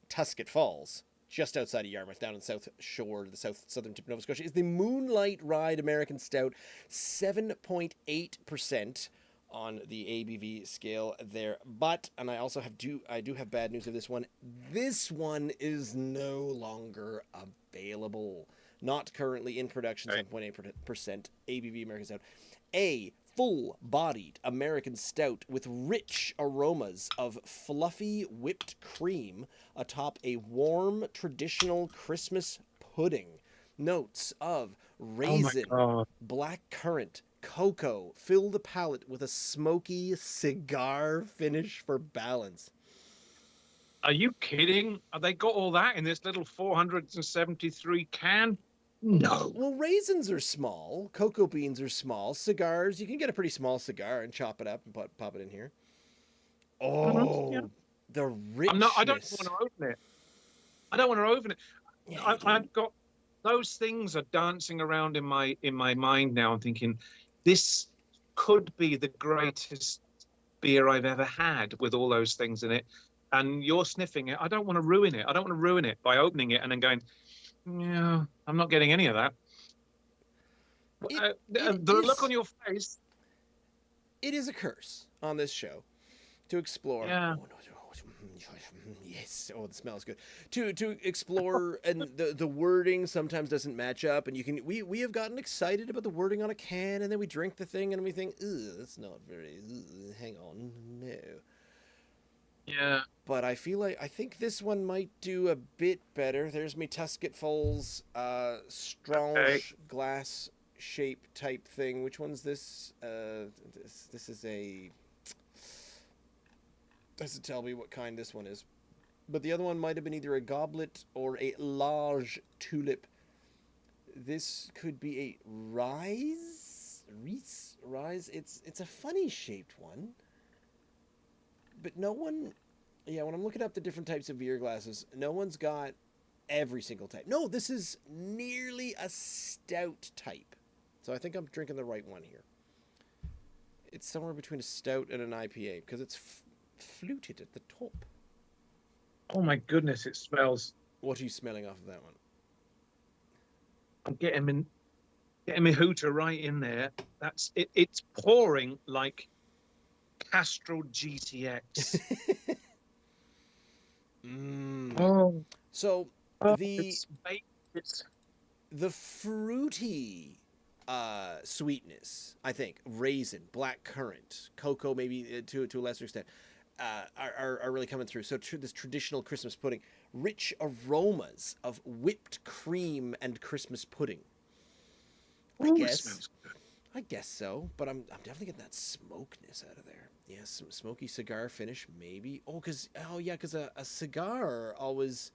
Tusket Falls, just outside of Yarmouth, down in the south shore, the southern tip of Nova Scotia, is the Moonlight Ride American Stout, 7.8% on the ABV scale there. But, and I do have bad news of this one. This one is no longer available. Not currently in production, 7.8% ABV American Stout. A full-bodied American Stout with rich aromas of fluffy whipped cream atop a warm traditional Christmas pudding. Notes of raisin, black currant, cocoa fill the palate with a smoky cigar finish for balance. Are you kidding? Have they got all that in this little 473 can? No. Well, raisins are small. Cocoa beans are small. Cigars, you can get a pretty small cigar and chop it up and pop it in here. Oh, the richness. I don't want to open it. I don't want to open it. Yeah, I've got those things are dancing around in my mind now. I'm thinking, this could be the greatest beer I've ever had with all those things in it. And you're sniffing it. I don't want to ruin it. I don't want to ruin it by opening it and then going, yeah, I'm not getting any of that. The look on your face. It is a curse on this show to explore. Yeah. Yes. Oh, the smell is good. To explore, and the wording sometimes doesn't match up, and we have gotten excited about the wording on a can, and then we drink the thing and we think, that's not very. Hang on, no. Yeah. But I think this one might do a bit better. There's me Tusket Falls strange glass shape type thing. Which one's this? This is a. Doesn't tell me what kind this one is. But the other one might have been either a goblet or a large tulip. This could be a rise. It's a funny shaped one. But no one, when I'm looking up the different types of beer glasses, no one's got every single type. No, this is nearly a stout type. So I think I'm drinking the right one here. It's somewhere between a stout and an IPA because it's fluted at the top. Oh my goodness, it smells. What are you smelling off of that one? I'm getting my hooter right in there. That's it. It's pouring like Castrol GTX. So the fruity sweetness, I think, raisin, black currant, cocoa, maybe to a lesser extent, are really coming through. So this traditional Christmas pudding, rich aromas of whipped cream and Christmas pudding. I guess so, but I'm definitely getting that smokiness out of there. Yeah, some smoky cigar finish, maybe. Because a cigar always,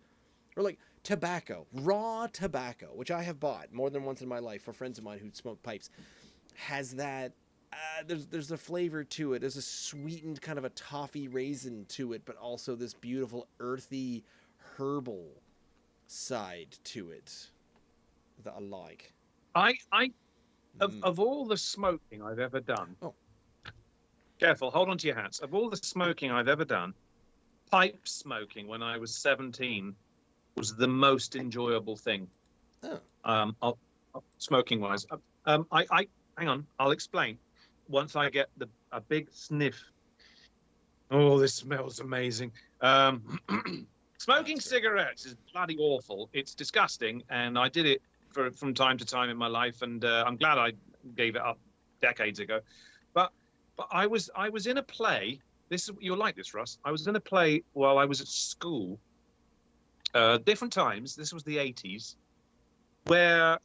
or like tobacco, raw tobacco, which I have bought more than once in my life for friends of mine who smoke pipes, has that. There's a flavor to it. There's a sweetened kind of a toffee raisin to it, but also this beautiful earthy herbal side to it that I like. Of all the smoking I've ever done, careful, hold on to your hats. Of all the smoking I've ever done, pipe smoking when I was 17 was the most enjoyable thing. Oh, Smoking wise. I hang on. I'll explain. Once I get a big sniff. Oh, this smells amazing. Smoking that's right. cigarettes is bloody awful. It's disgusting, and I did it from time to time in my life, and I'm glad I gave it up decades ago. But I was in a play. You'll like this, Russ. I was in a play while I was at school. Different times. This was the 80s, where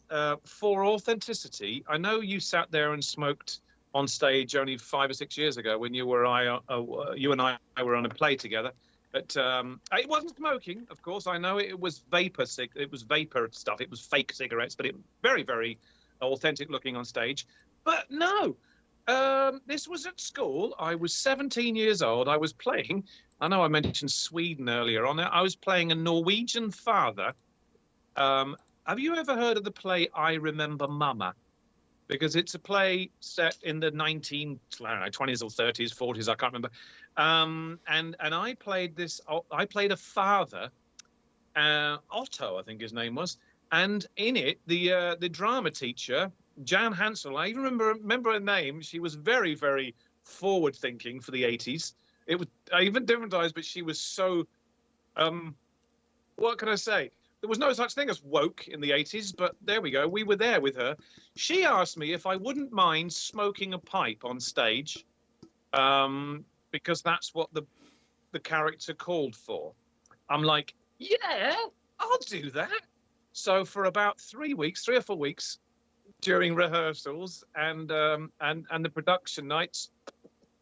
for authenticity, I know you sat there and smoked on stage only 5 or 6 years ago when you and I were on a play together. But it wasn't smoking, of course. I know it was vapor. It was vapor stuff. It was fake cigarettes, but it very, very authentic looking on stage. But no, this was at school. I was 17 years old. I was playing. I know I mentioned Sweden earlier on. I was playing a Norwegian father. Have you ever heard of the play I Remember Mama? Because it's a play set in the 20s or 30s, 40s, I can't remember. And I played this. I played a father, Otto, I think his name was. And in it, the drama teacher, Jan Hansel, I even remember her name. She was very, very forward thinking for the 80s. It was even different times, but she was so. What can I say? There was no such thing as woke in the 80s, but there we go. We were there with her. She asked me if I wouldn't mind smoking a pipe on stage, because that's what the character called for. I'm like, yeah, I'll do that. So for about 3 weeks, 3 or 4 weeks, during rehearsals and the production nights,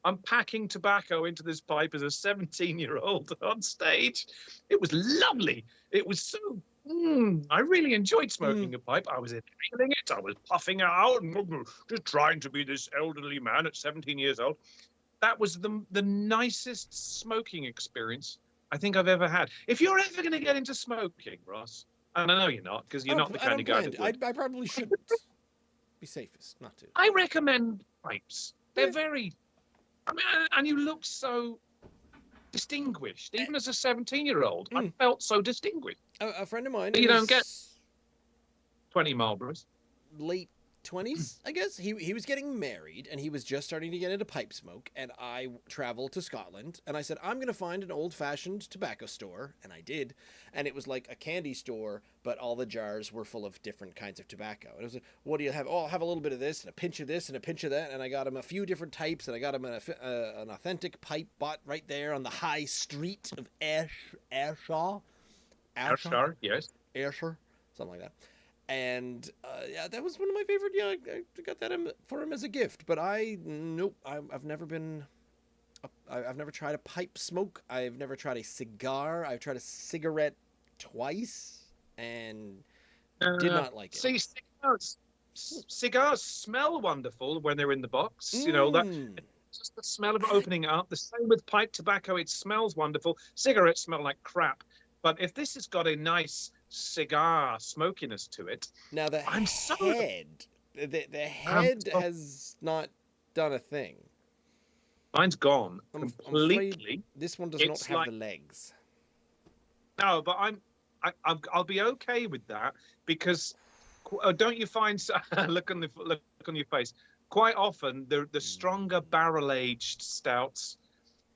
I'm packing tobacco into this pipe as a 17-year-old on stage. It was lovely. It was so. I really enjoyed smoking a pipe. I was inhaling it. I was puffing it out and just trying to be this elderly man at 17 years old. That was the nicest smoking experience I think I've ever had. If you're ever going to get into smoking, Ross, and I know you're not, because you're not the kind of guy that would. I probably shouldn't. Be safest not to. I recommend pipes. They're very. I mean, and you look so distinguished. Even as a 17-year-old, I felt so distinguished. A friend of mine. You don't get 20 Marlboros. Late 20s, I guess. He was getting married, and he was just starting to get into pipe smoke, and I traveled to Scotland, and I said, I'm going to find an old-fashioned tobacco store, and I did, and it was like a candy store, but all the jars were full of different kinds of tobacco. And it was like, what do you have? Oh, I'll have a little bit of this, and a pinch of this, and a pinch of that, and I got him a few different types, and I got him an authentic pipe bought right there on the high street of Ayrshire, Yes. Ayrshire, something like that. And yeah, that was one of my favorite. Yeah, I got that for him as a gift. But I've never been. I've never tried a pipe smoke. I've never tried a cigar. I've tried a cigarette twice and did not like it. See, cigars smell wonderful when they're in the box. You know that. Just the smell of opening up. The same with pipe tobacco. It smells wonderful. Cigarettes smell like crap. But if this has got a nice cigar smokiness to it, now the head has not done a thing. Mine's gone completely. This one does not have the legs. No, but I'll be okay with that because don't you find look on your face? Quite often the stronger barrel-aged stouts,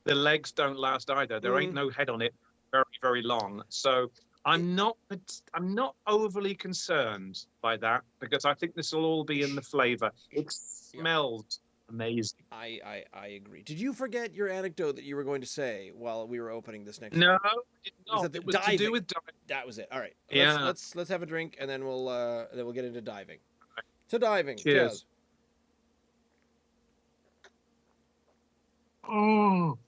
the legs don't last either. There ain't no head on it very, very long. So I'm not overly concerned by that because I think this will all be in the flavor. It smells amazing. I agree. Did you forget your anecdote that you were going to say while we were opening this next? No, it was to do with diving. That was it. All right. Yeah. Let's have a drink and then we'll get into diving. So diving. Cheers. Oh,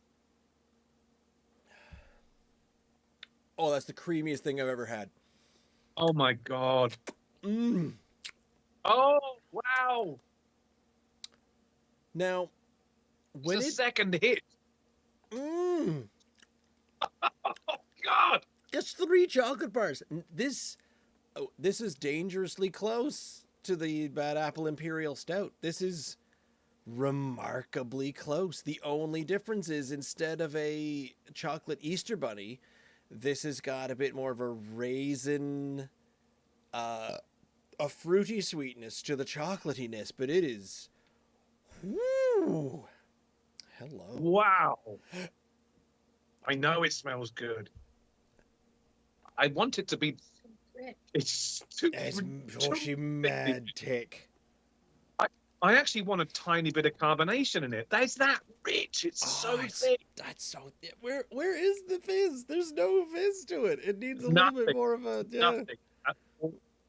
that's the creamiest thing I've ever had. Oh my God. Oh, wow. Now, when it's a second hit. Oh God. Just 3 chocolate bars. This is dangerously close to the Bad Apple Imperial Stout. This is remarkably close. The only difference is instead of a chocolate Easter bunny, this has got a bit more of a raisin a fruity sweetness to the chocolatiness, but it is. Woo! Hello. Wow. I know it smells good. I want it to be. It's too. It's she mad tick. I actually want a tiny bit of carbonation in it. That's that rich. It's so thick. That's so thick. Where is the fizz? There's no fizz to it. It needs a Nothing. little bit more of a. Yeah. Nothing.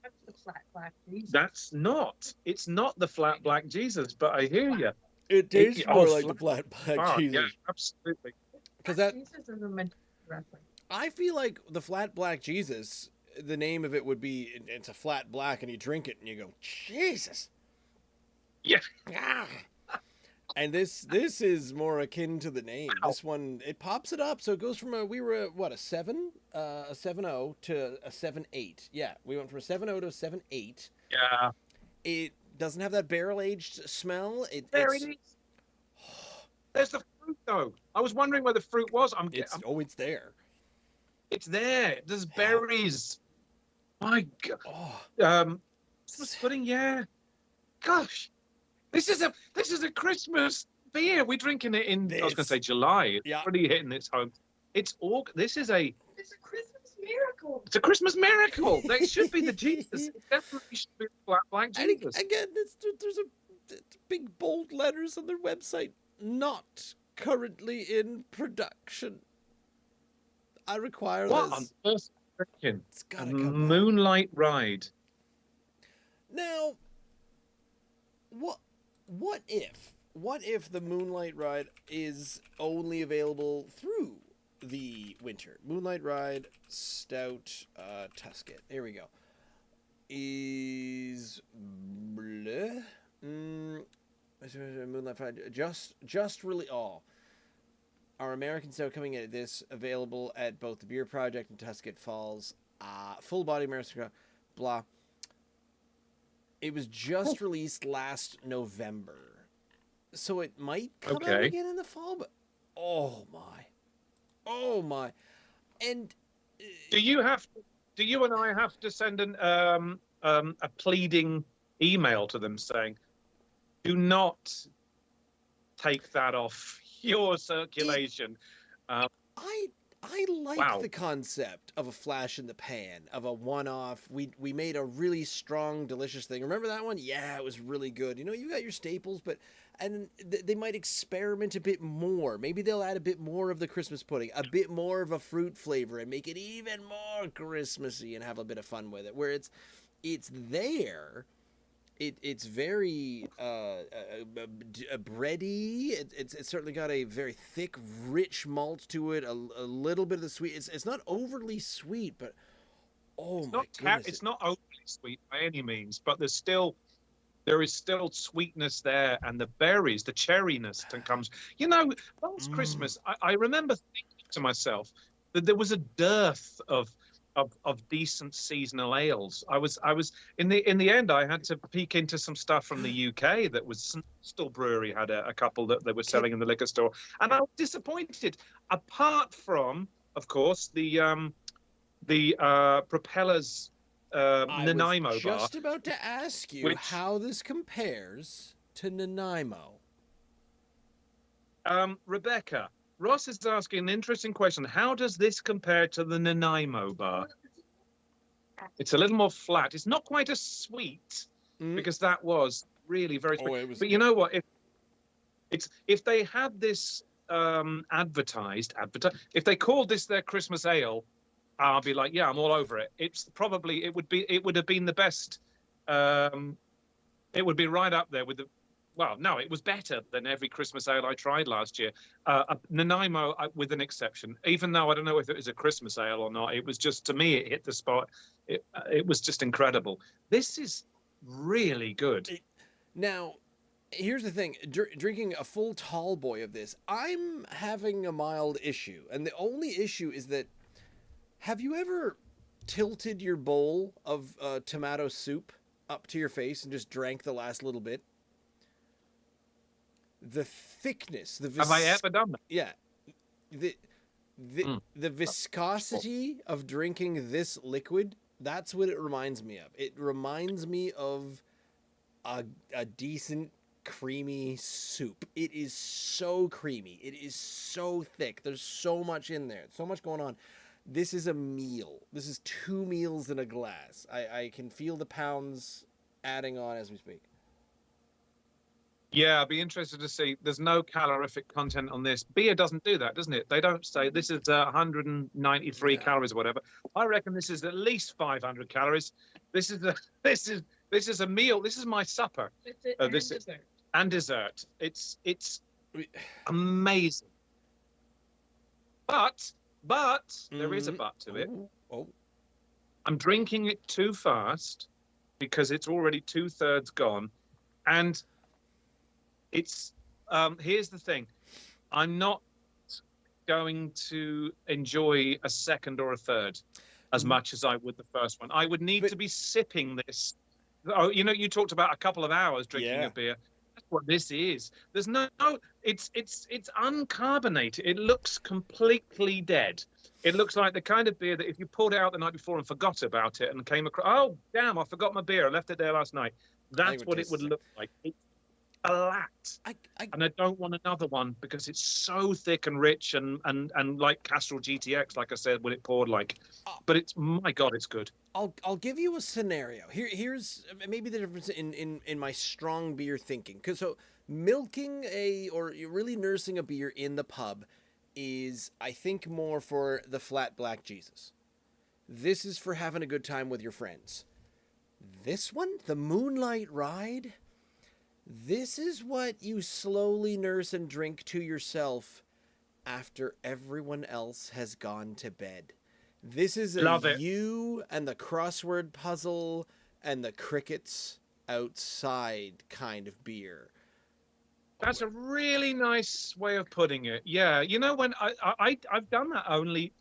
That's the flat black Jesus. That's not. It's not the flat black Jesus, but I hear you. It tastes more like the flat black Jesus. Yeah, absolutely. Because that. Jesus is a mental wrestling. I feel like the flat black Jesus. The name of it would be. It's a flat black, and you drink it, and you go, Jesus. Yeah. Ah. And this is more akin to the name. Wow. This one, it pops it up, so it goes from we were at, what, a 7.0 to a 7.8. Yeah, we went from a 7.0 to a 7.8. Yeah. It doesn't have that barrel aged smell. There it is. There's the fruit though. I was wondering where the fruit was. It's there. It's there. There's berries. My God. Oh, Christmas pudding. Yeah. Gosh. This is a Christmas beer. We're drinking it in. I was going to say July. It's already hitting its home. It's all. This is a. It's a Christmas miracle. It's a Christmas miracle. That should be the Jesus. It definitely should be the black Jesus. and again, there's a big bold letters on their website. Not currently in production. I require What this. on earth? It's gotta come back. Moonlight Ride. Now, what if the Moonlight Ride is only available through the winter? Moonlight Ride Stout Tusket. Here we go. Is bleh, Moonlight Ride just really all. Our American Stout coming at this available at both the Beer Project and Tusket Falls. Full body American, blah. It was just released last November, so it might come out again in the fall. But oh my, and do you and I have to send a pleading email to them saying, do not take that off your circulation? I like the concept of a flash in the pan, of a one-off. We made a really strong, delicious thing. Remember that one? Yeah, it was really good. You know, you got your staples, and they might experiment a bit more. Maybe they'll add a bit more of the Christmas pudding, a bit more of a fruit flavor, and make it even more Christmassy and have a bit of fun with it. Where it's there. It's very bready. It's certainly got a very thick, rich malt to it. A little bit of the sweet. It's not overly sweet, but my goodness, it's not overly sweet by any means. But there is still sweetness there, and the berries, the cherryness that comes. You know, last Christmas, I remember thinking to myself that there was a dearth of decent seasonal ales. I was in the end I had to peek into some stuff from the UK that was Still Brewery had a couple that they were selling in the liquor store, and I was disappointed. Apart from, of course, the Propellers Nanaimo bar. I was just about to ask you how this compares to Nanaimo. Rebecca, Ross is asking an interesting question. How does this compare to the Nanaimo bar? It's a little more flat. It's not quite as sweet because that was really very sweet. But you know what? If they had this advertised, if they called this their Christmas ale, I'll be like, yeah, I'm all over it. It would have been the best. It would be right up there with the. Well, no, it was better than every Christmas ale I tried last year. Nanaimo, with an exception, even though I don't know if it was a Christmas ale or not, it was just, to me, it hit the spot. It was just incredible. This is really good. Now, here's the thing. Drinking a full tall boy of this, I'm having a mild issue. And the only issue is that, have you ever tilted your bowl of tomato soup up to your face and just drank the last little bit? The thickness, have I ever done that? Yeah, the viscosity of drinking this liquid That's what it reminds me of. It reminds me of a decent creamy soup. It is so creamy. It is so thick. There's so much in there. So much going on. This is a meal. This is 2 meals in a glass. I can feel the pounds adding on as we speak. Yeah, I'd be interested to see. There's no calorific content on this. Beer doesn't do that, doesn't it? They don't say this is 193 calories or whatever. I reckon this is at least 500 calories. This is a meal. This is my supper. This is dessert. And dessert. It's amazing. But there is a but to it. Oh. I'm drinking it too fast because it's already 2/3 gone, and it's here's the thing. I'm not going to enjoy a second or a third as much as I would the first one. I would need to be sipping this. Oh, you talked about a couple of hours drinking a beer. That's what this is. There's it's uncarbonated. It looks completely dead. It looks like the kind of beer that if you pulled it out the night before and forgot about it and came across, oh damn, I forgot my beer. I left it there last night. That's what it would look like. It's flat. And I don't want another one because it's so thick and rich and like Castrol GTX, like I said, when it poured like. But it's, my God, it's good. I'll give you a scenario. Here's maybe the difference in my strong beer thinking. Because so milking or really nursing a beer in the pub is, I think, more for the flat black Jesus. This is for having a good time with your friends. This one, the Moonlight Ride, this is what you slowly nurse and drink to yourself after everyone else has gone to bed. This is you and the crossword puzzle and the crickets outside kind of beer. That's a really nice way of putting it. Yeah, when I've done that only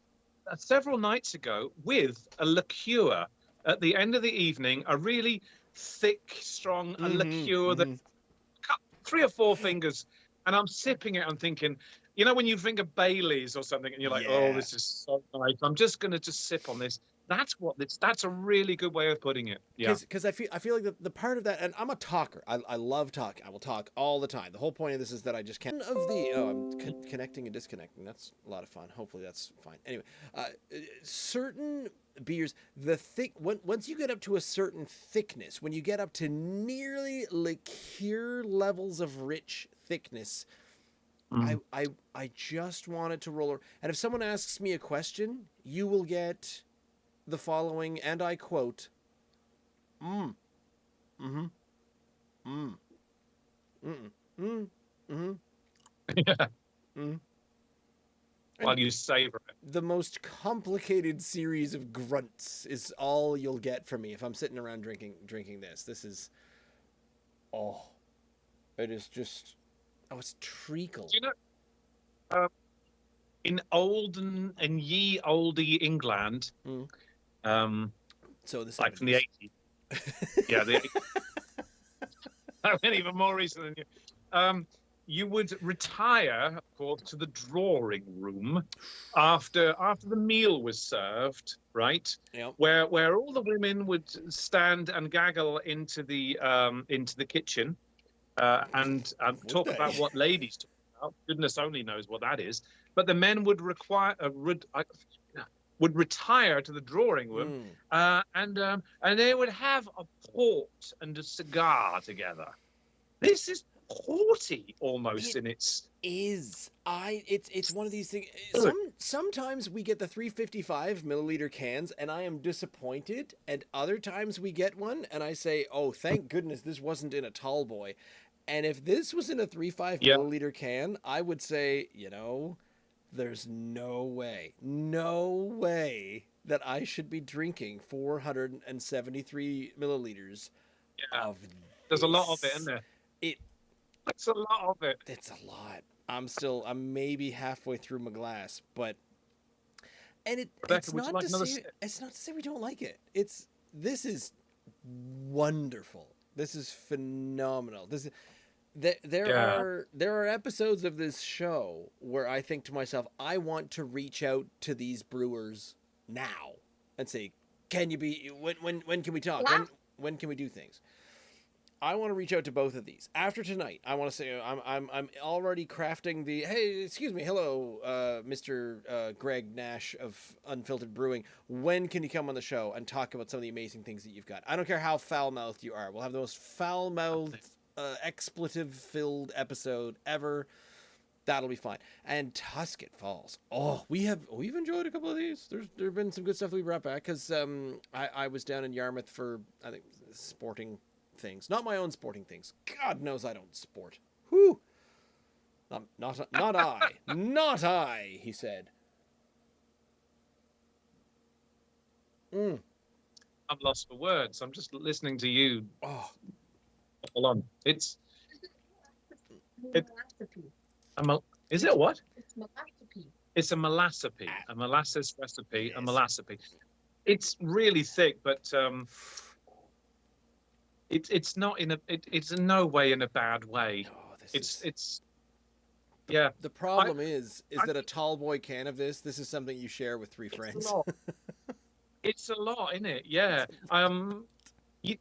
several nights ago with a liqueur at the end of the evening, a really thick, strong liqueur that cut 3 or 4 fingers, and I'm sipping it. I'm thinking, when you think of Baileys or something, and you're like, oh, this is so nice. I'm just gonna sip on this. That's a really good way of putting it. Yeah. Because I feel like the part of that, and I'm a talker. I love talking. I will talk all the time. The whole point of this is that I just can't. I'm connecting and disconnecting. That's a lot of fun. Hopefully that's fine. Anyway, certain beers, once you get up to a certain thickness, when you get up to nearly liqueur levels of rich thickness, I just want it to roll over. And if someone asks me a question, you will get the following, and I quote, while you savor it. The most complicated series of grunts is all you'll get from me if I'm sitting around drinking this. This is, it is just, it's treacle. In olden and ye olde England, so this like from the 80s. Yeah, the 80s. I mean, even more recent than you. You would retire, of course, to the drawing room after the meal was served, right? Yep. Where all the women would stand and gaggle into the kitchen and talk about what ladies talk about. Goodness only knows what that is. But the men would would retire to the drawing room, and they would have a port and a cigar together. This is porty almost in its. It's one of these things. Sometimes we get the 355 milliliter cans, and I am disappointed. And other times we get one, and I say, "Oh, thank goodness this wasn't in a tall boy." And if this was in a 35 milliliter can, I would say, there's no way that I should be drinking 473 milliliters of this. There's a lot of it in there. It's a lot of it. It's a lot. I'm maybe halfway through my glass, but it's not to say we don't like it. This is wonderful. This is phenomenal. There are episodes of this show where I think to myself, I want to reach out to these brewers now and say, Can you be when can we talk? Yeah. When can we do things? I want to reach out to both of these after tonight. I want to say I'm already crafting the hey, excuse me, hello, Mr. Greg Nash of Unfiltered Brewing. When can you come on the show and talk about some of the amazing things that you've got? I don't care how foul mouthed you are. We'll have the most foul mouthed, expletive filled episode ever. That'll be fine. And Tusket Falls. Oh, we've enjoyed a couple of these. There've been some good stuff we brought back because I was down in Yarmouth for I think sporting things, not my own sporting things. God knows I don't sport. Whew. Not I. Not I. He said. I'm lost for words. I'm just listening to you. Oh, Hold on. It's Molasses. is it what? It's molasses. It's a molasses, a molasses recipe, a molasses. It's really thick, but it's not it's in no way in a bad way. oh It's yeah. The problem is that a tall boy can of this is something you share with three friends. It's a lot, isn't it? Yeah.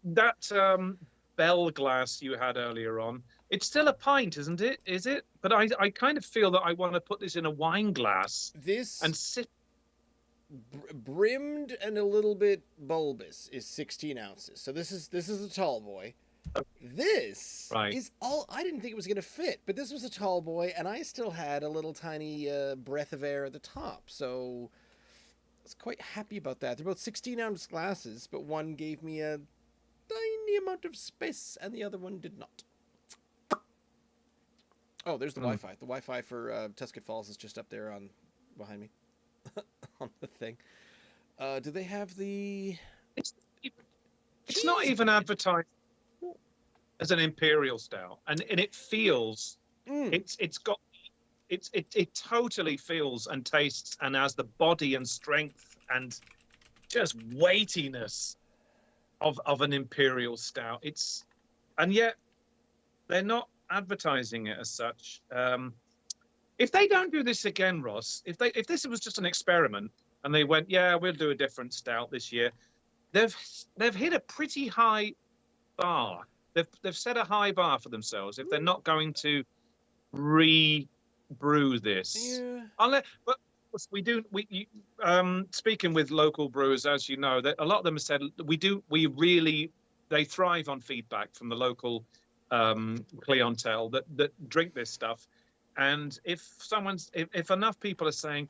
That bell glass you had earlier on, it's still a pint, isn't it? Is it? But I kind of feel that I want to put this in a wine glass This and sip. brimmed and a little bit bulbous is 16 ounces. So this is a tall boy. This Right. is all. I didn't think it was going to fit, but this was a tall boy, and I still had a little tiny breath of air at the top. So I was quite happy about that. They're both 16-ounce glasses, but one gave me a tiny amount of space, and the other one did not. Oh, there's the Wi-Fi. The Wi-Fi for Tusket Falls is just up there behind me on the thing. Do they have the? It's not even advertised as an imperial stout, and it feels it totally feels and tastes and has the body and strength and just weightiness of an imperial stout. And yet they're not advertising it as such. If they don't do this again, Ross, if this was just an experiment and they went, yeah, we'll do a different stout this year, they've hit a pretty high bar. They've set a high bar for themselves if they're not going to re-brew this. Yeah. But speaking with local brewers, as you know, that a lot of them have said they thrive on feedback from the local clientele that drink this stuff. And if enough people are saying,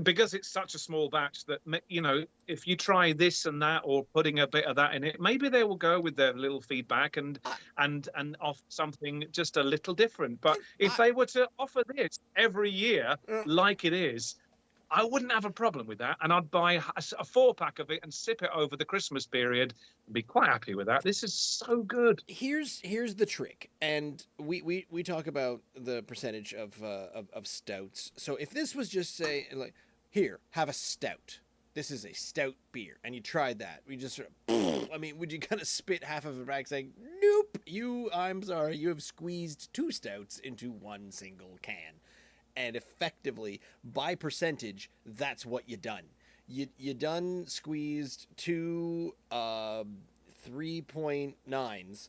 because it's such a small batch that, you know, if you try this and that or putting a bit of that in it, maybe they will go with their little feedback and offer something just a little different. But if they were to offer this every year like it is, I wouldn't have a problem with that. And I'd buy a 4-pack of it and sip it over the Christmas period and be quite happy with that. This is so good. Here's the trick, and we talk about the percentage of stouts. So if this was just say like, here, have a stout. This is a stout beer, and you tried that. We just sort of, I mean, would you kind of spit half of it back saying, nope, I'm sorry, you have squeezed 2 stouts into one single can. And effectively, by percentage, that's what you done. You done squeezed 2 3.9s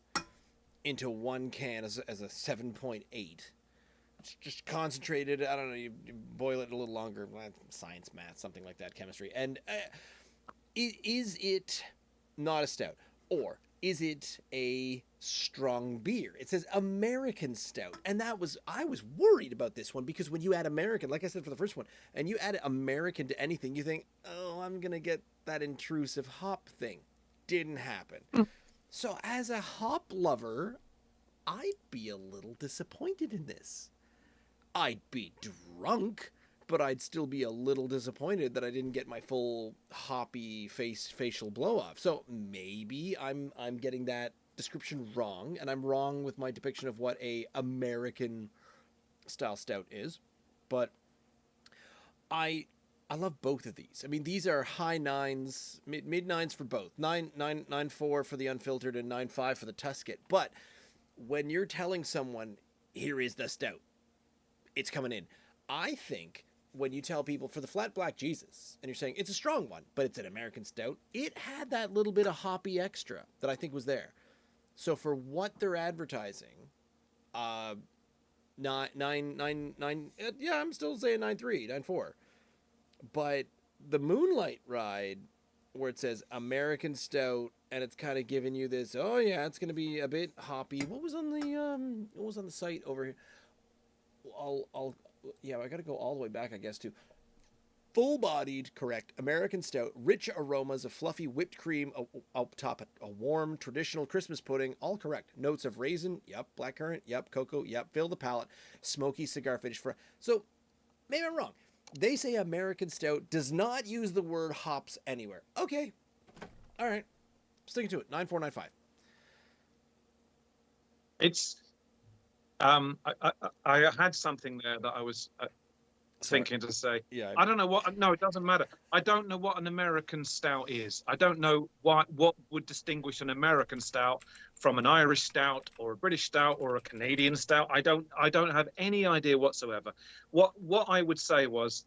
into one can as a 7.8. It's just concentrated. I don't know. You boil it a little longer. Science, math, something like that, chemistry. And is it not a stout, or is it a strong beer? It says American stout, and I was worried about this one because when you add American, like I said for the first one, and you add American to anything, you think, oh, I'm gonna get that intrusive hop thing. Didn't happen. So as a hop lover, I'd be a little disappointed in this. I'd be drunk, but I'd still be a little disappointed that I didn't get my full hoppy facial blow off. So maybe I'm getting that description wrong, and I'm wrong with my depiction of what a American style stout is. But I love both of these. I mean, these are high 9s, mid 9s for both. 9.4 for the Unfiltered and 9.5 for the Tusket. But when you're telling someone, here is the stout, it's coming in, I think when you tell people for the Flat Black Jesus, and you're saying it's a strong one, but it's an American stout, it had that little bit of hoppy extra that I think was there. So for what they're advertising, nine, yeah, I'm still saying 9.3, 9.4. But the Moonlight Ride, where it says American stout, and it's kind of giving you this, oh yeah, it's going to be a bit hoppy. What was on the site over here? I got to go all the way back, I guess, to full-bodied, correct, American stout, rich aromas of fluffy whipped cream up top, a warm traditional Christmas pudding, all correct. Notes of raisin, yep, blackcurrant, yep, cocoa, yep, fill the palate, smoky cigar finish. So, maybe I'm wrong. They say American stout does not use the word hops anywhere. Okay, all right, sticking to it. 9.4, 9.5. It's I had something there that I was thinking to say. Yeah. I don't know what. No, it doesn't matter. I don't know what an American stout is. I don't know what would distinguish an American stout from an Irish stout or a British stout or a Canadian stout. I don't have any idea whatsoever. What I would say was,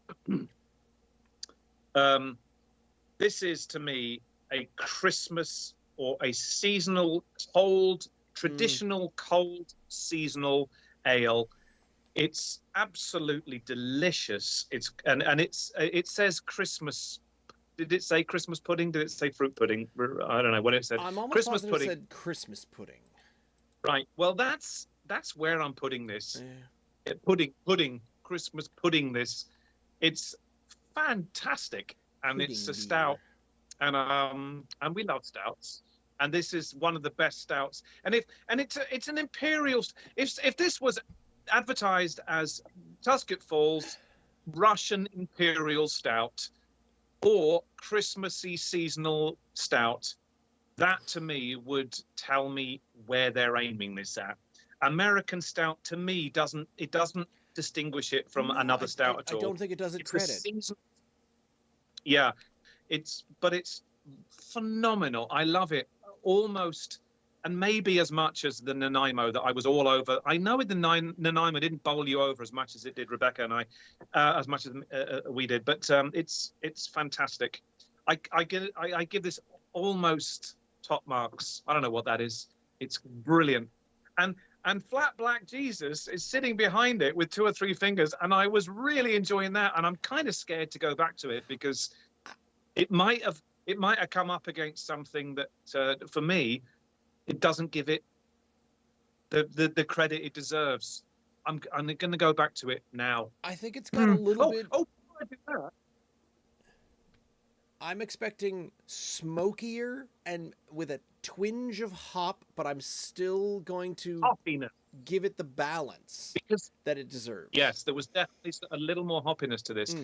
this is to me a Christmas or a seasonal cold, traditional cold seasonal ale. It's absolutely delicious. It says Christmas. Did it say Christmas pudding? Did it say fruit pudding? I don't know what it said. I'm almost Christmas positive pudding. it said Christmas pudding. Right. Well, that's where I'm putting this. Yeah. Pudding, Christmas pudding. This, it's fantastic, and Pudding it's a beer. stout, and we love stouts. And this is one of the best stouts. And it's an imperial. If this was advertised as Tusket Falls Russian Imperial Stout or Christmassy seasonal stout, that to me would tell me where they're aiming this at. American stout to me doesn't distinguish it from another stout at all. I don't think it does it credit. Yeah, it's phenomenal. I love it almost. And maybe as much as the Nanaimo that I was all over. I know with the Nanaimo didn't bowl you over as much as it did Rebecca and I, as much as we did. But it's fantastic. I give this almost top marks. I don't know what that is. It's brilliant. And Flat Black Jesus is sitting behind it with 2 or 3 fingers, and I was really enjoying that. And I'm kind of scared to go back to it because it might have come up against something that for me, it doesn't give it the credit it deserves. I'm going to go back to it now. I think it's got a little bit. Oh, I did that. I'm expecting smokier and with a twinge of hop, but I'm still going to Hoppiness. Give it the balance that it deserves. Yes, there was definitely a little more hoppiness to this.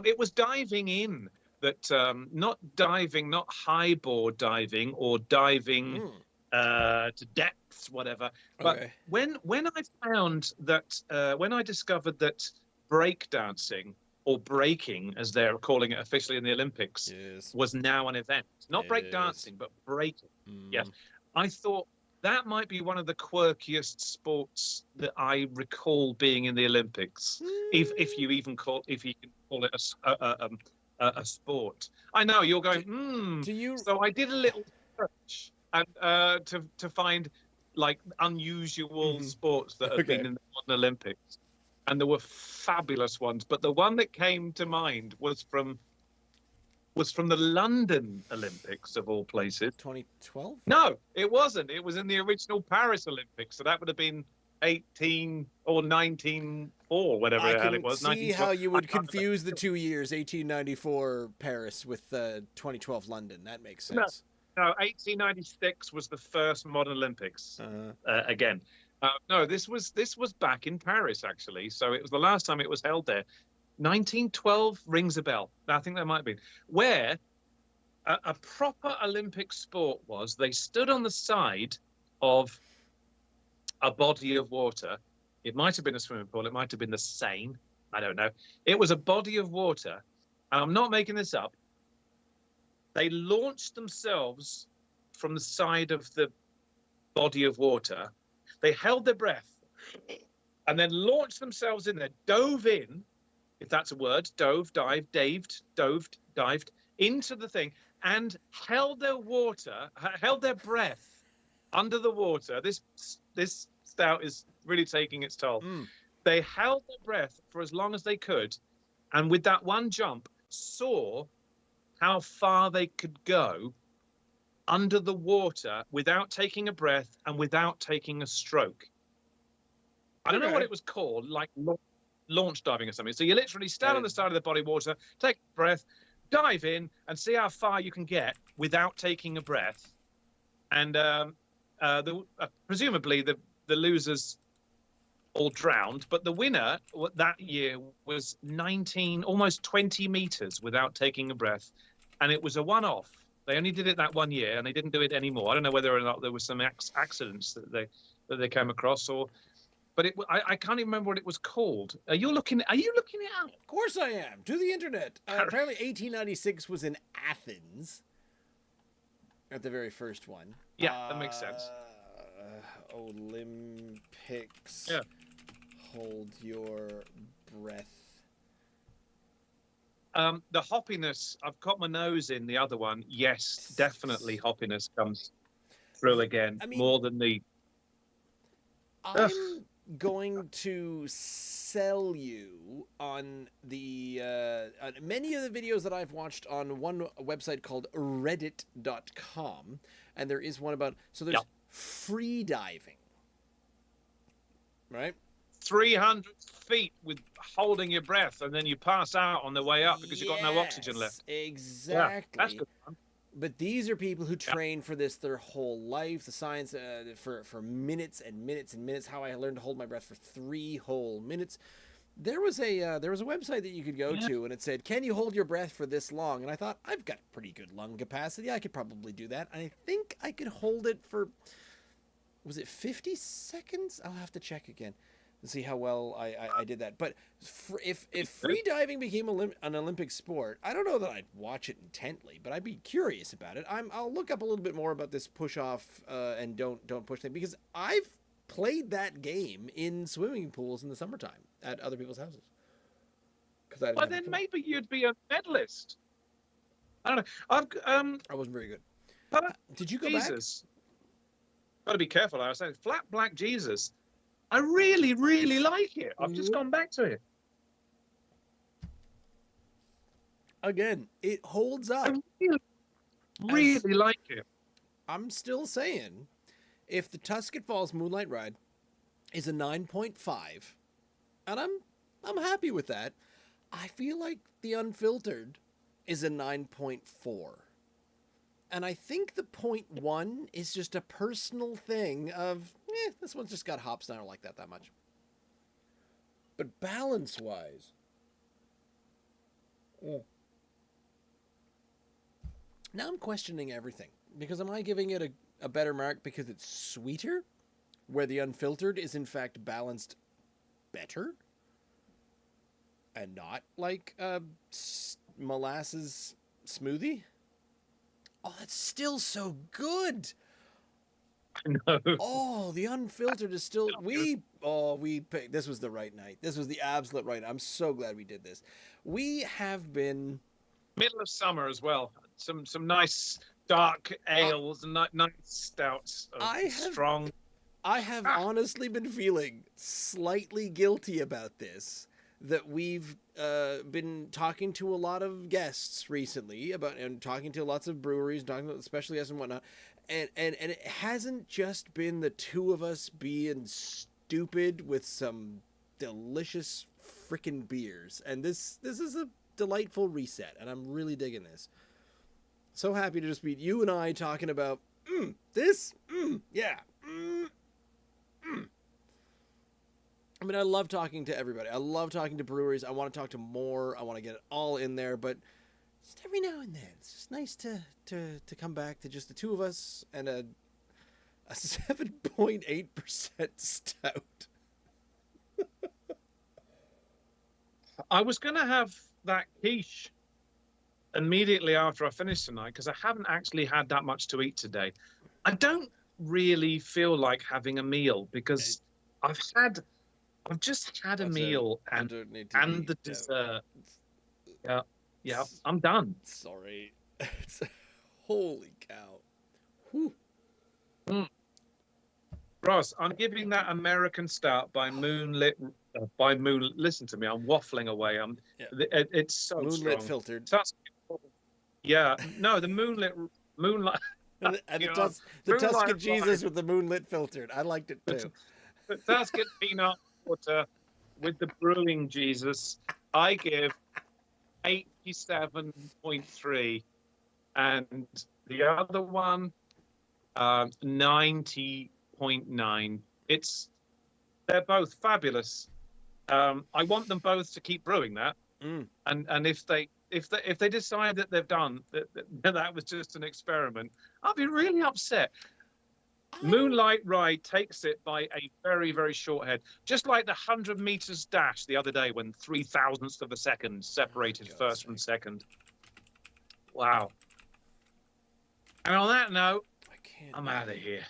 It was diving in. That not highboard diving or diving to depths, whatever. But Okay. when I found that, when I discovered that breakdancing or breaking, as they're calling it officially in the Olympics, was now an event, not breakdancing, but breaking. Yes, I thought that might be one of the quirkiest sports that I recall being in the Olympics. If you can call it a sport. I know you're going. Do you? So I did a little search and to find like unusual sports that have been in the modern Olympics, and there were fabulous ones. But the one that came to mind was from the London Olympics of all places. 2012? No, it wasn't. It was in the original Paris Olympics, so that would have been 18 or 19 or whatever the hell it was. I can see how you would confuse the 2 years, 1894 Paris with 2012 London. That makes sense. No, 1896 was the first modern Olympics. Again, no, this was back in Paris actually. So it was the last time it was held there. 1912 rings a bell. I think that might have been where a proper Olympic sport was. They stood on the side of a body of water. It might have been a swimming pool. It might have been the Seine. I don't know. It was a body of water. And I'm not making this up. They launched themselves from the side of the body of water. They held their breath and then launched themselves in there, dove in, if that's a word, dived into the thing and held their breath under the water. This stout is really taking its toll. They held their breath for as long as they could, and with that one jump, saw how far they could go under the water without taking a breath and without taking a stroke. I don't know what it was called, like launch diving or something. So you literally stand on the side of the body of water, take a breath, dive in, and see how far you can get without taking a breath. And presumably the losers all drowned, but the winner that year was 19, almost 20 meters without taking a breath, and it was a one-off. They only did it that one year, and they didn't do it anymore. I don't know whether or not there was some accidents that they came across, but I can't even remember what it was called. Are you looking it up? Of course I am. To the internet. Apparently 1896 was in Athens. At the very first one. Yeah, that makes sense. Olympics. Yeah. Hold your breath. The hoppiness, I've got my nose in the other one. Yes, definitely hoppiness comes through again. I mean, more than the... I'm going to sell you on the on many of the videos that I've watched on one website called reddit.com, and there is one about, so there's free diving, right? 300 feet with holding your breath, and then you pass out on the way up because you've got no oxygen left. Exactly. Yeah, that's good fun. But these are people who train for this their whole life. The science for minutes and minutes and minutes. How I learned to hold my breath for 3 whole minutes. There was a website that you could go to, and it said, "Can you hold your breath for this long?" And I thought, I've got pretty good lung capacity. I could probably do that. And I think I could hold it for, was it 50 seconds? I'll have to check again and see how well I did that. But if free diving became an Olympic sport, I don't know that I'd watch it intently, but I'd be curious about it. I'll look up a little bit more about this push off and don't push thing, because I've played that game in swimming pools in the summertime at other people's houses. Well, then maybe you'd be a medalist. I don't know. I wasn't very good. Did you go Jesus. Got to be careful. I was saying Flat Black Jesus. I really, really like it. I've just gone back to it. Again, it holds up. I really like it. I'm still saying, if the Tusket Falls Moonlight Ride is a 9.5, and I'm happy with that, I feel like the Unfiltered is a 9.4. And I think the 0.1 is just a personal thing of, this one's just got hops and I don't like that much. But balance-wise, now I'm questioning everything. Because am I giving it a better mark because it's sweeter? Where the Unfiltered is in fact balanced better? And not like a molasses smoothie? Oh, that's still so good. I know. Oh, the Unfiltered is still... we picked... This was the right night. This was the absolute right night. I'm so glad we did this. We have been... Middle of summer as well. Some nice dark ales and nice stouts. Strong. I have honestly been feeling slightly guilty about this. That we've been talking to a lot of guests recently and talking to lots of breweries, talking to especially us and whatnot, and it hasn't just been the two of us being stupid with some delicious freaking beers, and this is a delightful reset, and I'm really digging this. So happy to just be you and I talking about this, yeah. I mean, I love talking to everybody. I love talking to breweries. I want to talk to more. I want to get it all in there. But just every now and then, it's just nice to come back to just the two of us and a 7.8% stout. I was going to have that quiche immediately after I finished tonight because I haven't actually had that much to eat today. I don't really feel like having a meal because I've had I've just had a That's it. meal I and don't need to and eat the now. dessert. Yeah, yeah, I'm done. Sorry. Holy cow. Whew. Mm. Ross, I'm giving that American Stout by Moonlit. By Moon. Listen to me, I'm waffling away. Yeah. It's so Moonlit strong. filtered. Starts, yeah, no, the Moonlight. And the, You know, the Moonlight Tusket Ride. Jesus with the moonlit filtered. I liked it too. The Tusket peanut water with the brewing Jesus. I give 87.3, and the other one 90.9. They're both fabulous. I want them both to keep brewing that, Mm. and if they decide that they've done that was just an experiment, I'll be really upset. Moonlight Ride takes it by a very, very short head, just like the 100 meters dash the other day when 3 thousandths of a second separated first from second. Wow. And on that note, I can't. I'm out of here.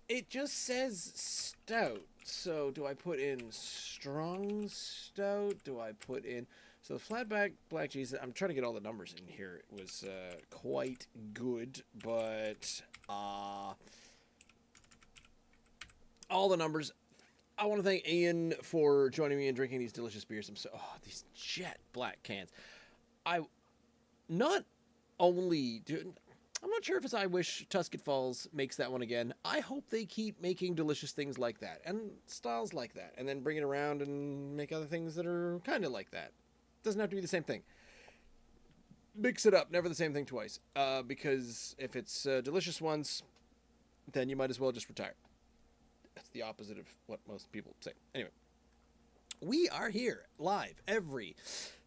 It just says stout. So do I put in strong stout? Do I put in... So the flatback black cheese, I'm trying to get all the numbers in here. It was quite good, but all the numbers. I want to thank Ian for joining me and drinking these delicious beers. These jet black cans. I'm not sure if it's I wish Tusket Falls makes that one again. I hope they keep making delicious things like that and styles like that, and then bring it around and make other things that are kind of like that. Doesn't have to be the same thing. Mix it up, never the same thing twice. Because if it's delicious once, then you might as well just retire. That's the opposite of what most people say. Anyway, we are here live every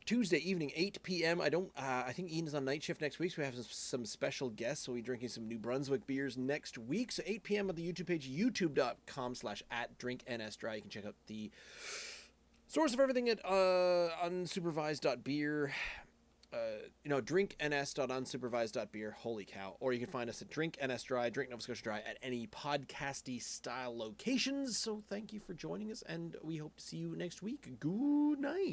Tuesday evening, 8 p.m. I think Ian is on night shift next week, so we have some special guests. So we'll be drinking some New Brunswick beers next week. So 8 p.m. on the YouTube page, youtube.com/@drinknsdry. You can check out the source of everything at unsupervised.beer. drinkns.unsupervised.beer. Holy cow. Or you can find us at Drink NS Dry, Drink Nova Scotia Dry at any podcasty style locations. So thank you for joining us, and we hope to see you next week. Good night.